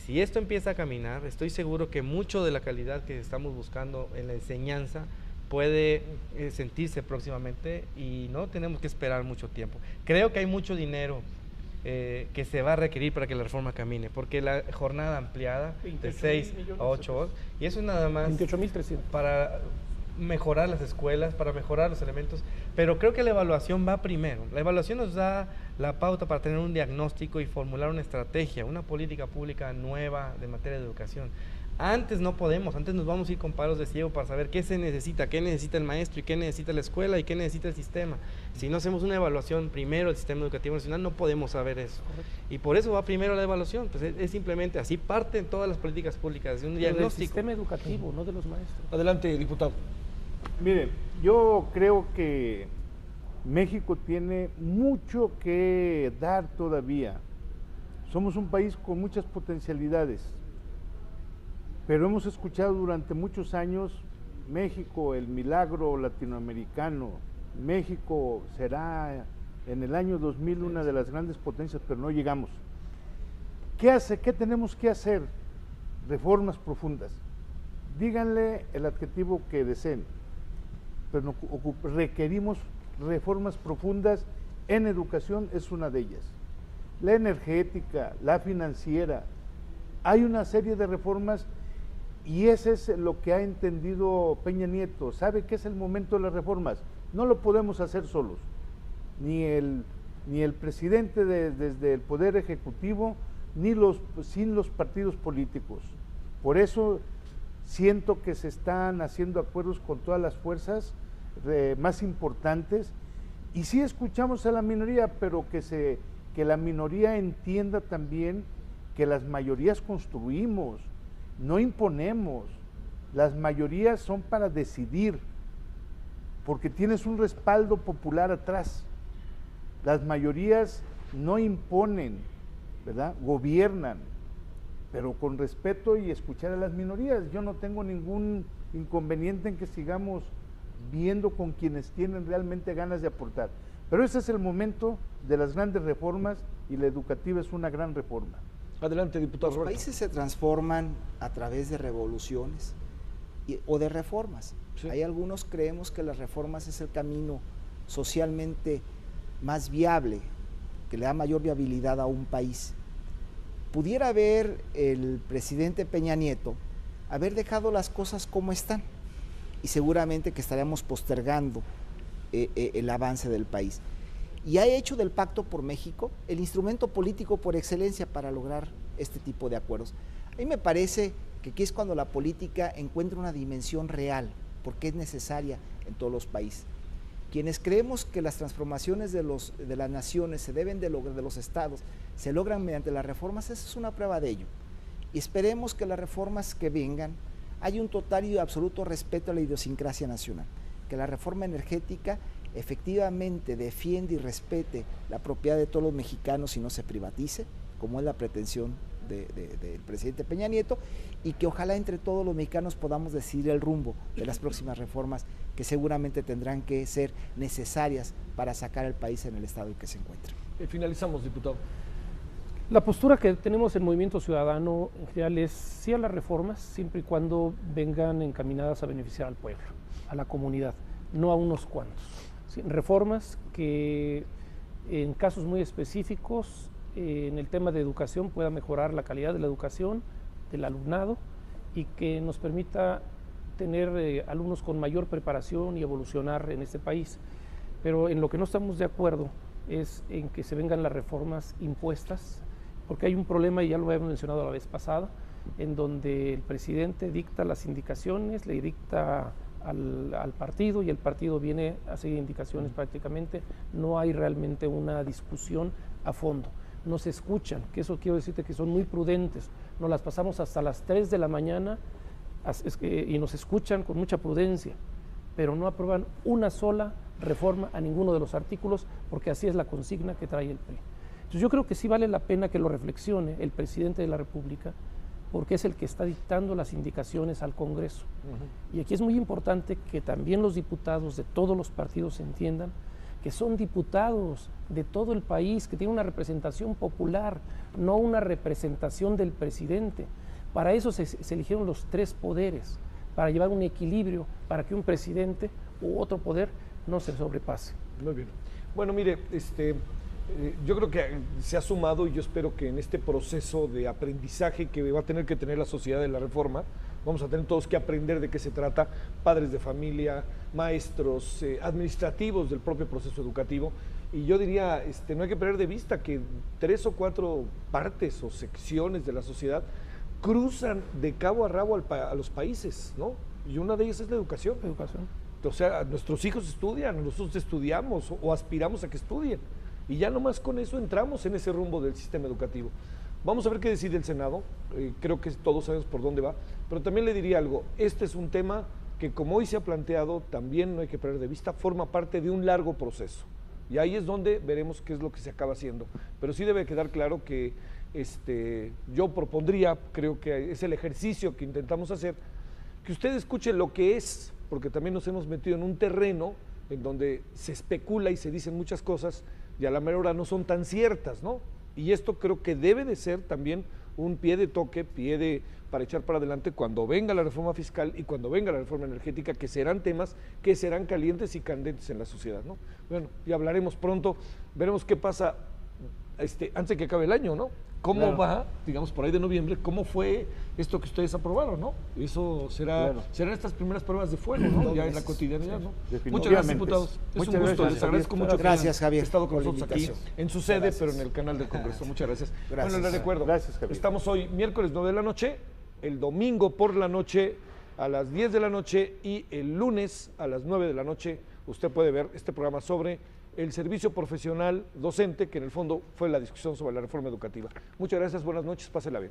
Si esto empieza a caminar, estoy seguro que mucho de la calidad que estamos buscando en la enseñanza puede sentirse próximamente y no tenemos que esperar mucho tiempo. Creo que hay mucho dinero que se va a requerir para que la reforma camine, porque la jornada ampliada de 6 a 8 horas, y eso es nada más 28.300 para mejorar las escuelas, para mejorar los elementos, pero creo que la evaluación va primero. La evaluación nos da la pauta para tener un diagnóstico y formular una estrategia, una política pública nueva de materia de educación. Antes no podemos, antes nos vamos a ir con palos de ciego para saber qué se necesita, qué necesita el maestro y qué necesita la escuela y qué necesita el sistema. Si no hacemos una evaluación primero del sistema educativo nacional, no podemos saber eso. Correcto. Y por eso va primero la evaluación, pues es simplemente así parten todas las políticas públicas, de un diagnóstico. Del sistema educativo, no de los maestros. Adelante, diputado. Mire, yo creo que México tiene mucho que dar todavía. Somos un país con muchas potencialidades, pero hemos escuchado durante muchos años México, el milagro latinoamericano. México será en el año 2000 una de las grandes potencias, pero no llegamos. ¿Qué tenemos que hacer? Reformas profundas. Díganle el adjetivo que deseen, pero requerimos reformas profundas en educación, es una de ellas. La energética, la financiera, hay una serie de reformas. Y ese es lo que ha entendido Peña Nieto. ¿Sabe qué es el momento de las reformas? No lo podemos hacer solos. Ni el presidente desde el Poder Ejecutivo, sin los partidos políticos. Por eso siento que se están haciendo acuerdos con todas las fuerzas más importantes. Y sí escuchamos a la minoría, pero que la minoría entienda también que las mayorías construimos. No imponemos, las mayorías son para decidir, porque tienes un respaldo popular atrás. Las mayorías no imponen, ¿verdad? Gobiernan, pero con respeto y escuchar a las minorías. Yo no tengo ningún inconveniente en que sigamos viendo con quienes tienen realmente ganas de aportar. Pero ese es el momento de las grandes reformas y la educativa es una gran reforma. Adelante, diputado Los Roberto. países se transforman a través de revoluciones o de reformas. Sí. Hay algunos creemos que las reformas es el camino socialmente más viable, que le da mayor viabilidad a un país. Pudiera haber el presidente Peña Nieto haber dejado las cosas como están y seguramente que estaríamos postergando el avance del país. Y ha hecho del Pacto por México el instrumento político por excelencia para lograr este tipo de acuerdos. A mí me parece que aquí es cuando la política encuentra una dimensión real, porque es necesaria en todos los países. Quienes creemos que las transformaciones de las naciones se deben de lograr, de los estados, se logran mediante las reformas, esa es una prueba de ello. Y esperemos que las reformas que vengan haya un total y absoluto respeto a la idiosincrasia nacional, que la reforma energética efectivamente defiende y respete la propiedad de todos los mexicanos y no se privatice, como es la pretensión del presidente Peña Nieto, y que ojalá entre todos los mexicanos podamos decidir el rumbo de las próximas reformas que seguramente tendrán que ser necesarias para sacar al país en el estado en que se encuentra. Finalizamos, diputado. La postura que tenemos en Movimiento Ciudadano en general es sí a las reformas, siempre y cuando vengan encaminadas a beneficiar al pueblo, a la comunidad, no a unos cuantos. Reformas que en casos muy específicos en el tema de educación pueda mejorar la calidad de la educación del alumnado y que nos permita tener alumnos con mayor preparación y evolucionar en este país. Pero en lo que no estamos de acuerdo es en que se vengan las reformas impuestas, porque hay un problema, y ya lo habíamos mencionado la vez pasada, en donde el presidente dicta las indicaciones, le dicta al partido y el partido viene a seguir indicaciones prácticamente, no hay realmente una discusión a fondo. nos escuchan, que eso quiero decirte que son muy prudentes, nos las pasamos hasta las 3 de la mañana y nos escuchan con mucha prudencia, pero no aprueban una sola reforma a ninguno de los artículos, porque así es la consigna que trae el PRI. Entonces yo creo que sí vale la pena que lo reflexione el presidente de la República, porque es el que está dictando las indicaciones al Congreso. Y aquí es muy importante que también los diputados de todos los partidos entiendan que son diputados de todo el país, que tienen una representación popular, no una representación del presidente. Para eso se eligieron los 3 poderes, para llevar un equilibrio, para que un presidente u otro poder no se sobrepase. Muy bien. Bueno, mire, yo creo que se ha sumado, y yo espero que en este proceso de aprendizaje que va a tener que tener la sociedad de la reforma, vamos a tener todos que aprender de qué se trata, padres de familia, maestros, administrativos del propio proceso educativo, y yo diría, no hay que perder de vista que 3 o 4 partes o secciones de la sociedad cruzan de cabo a rabo a los países, ¿no? Y una de ellas es la educación. O sea, nuestros hijos estudian, nosotros estudiamos o aspiramos a que estudien. Y ya nomás con eso entramos en ese rumbo del sistema educativo. Vamos a ver qué decide el Senado, creo que todos sabemos por dónde va, pero también le diría algo, este es un tema que como hoy se ha planteado, también no hay que perder de vista, forma parte de un largo proceso. Y ahí es donde veremos qué es lo que se acaba haciendo. Pero sí debe quedar claro que yo propondría, creo que es el ejercicio que intentamos hacer, que usted escuche lo que es, porque también nos hemos metido en un terreno en donde se especula y se dicen muchas cosas y a la mera hora no son tan ciertas, ¿no? Y esto creo que debe de ser también un pie de toque, para echar para adelante cuando venga la reforma fiscal y cuando venga la reforma energética, que serán temas que serán calientes y candentes en la sociedad, ¿no? Bueno, ya hablaremos pronto, veremos qué pasa antes de que acabe el año, ¿no? ¿Cómo va, digamos, por ahí de noviembre, cómo fue esto que ustedes aprobaron, ¿no? Eso serán estas primeras pruebas de fuego, ¿no? Ya en la cotidianidad, ¿no? Muchas gracias, diputados. Es un gusto, les agradezco mucho que hayan estado con nosotros aquí en su sede, pero en el canal del Congreso. Muchas gracias. Bueno, les recuerdo, estamos hoy miércoles 9 de la noche, el domingo por la noche a las 10 de la noche y el lunes a las 9 de la noche usted puede ver este programa sobre el servicio profesional docente, que en el fondo fue la discusión sobre la reforma educativa. Muchas gracias, buenas noches, pásela bien.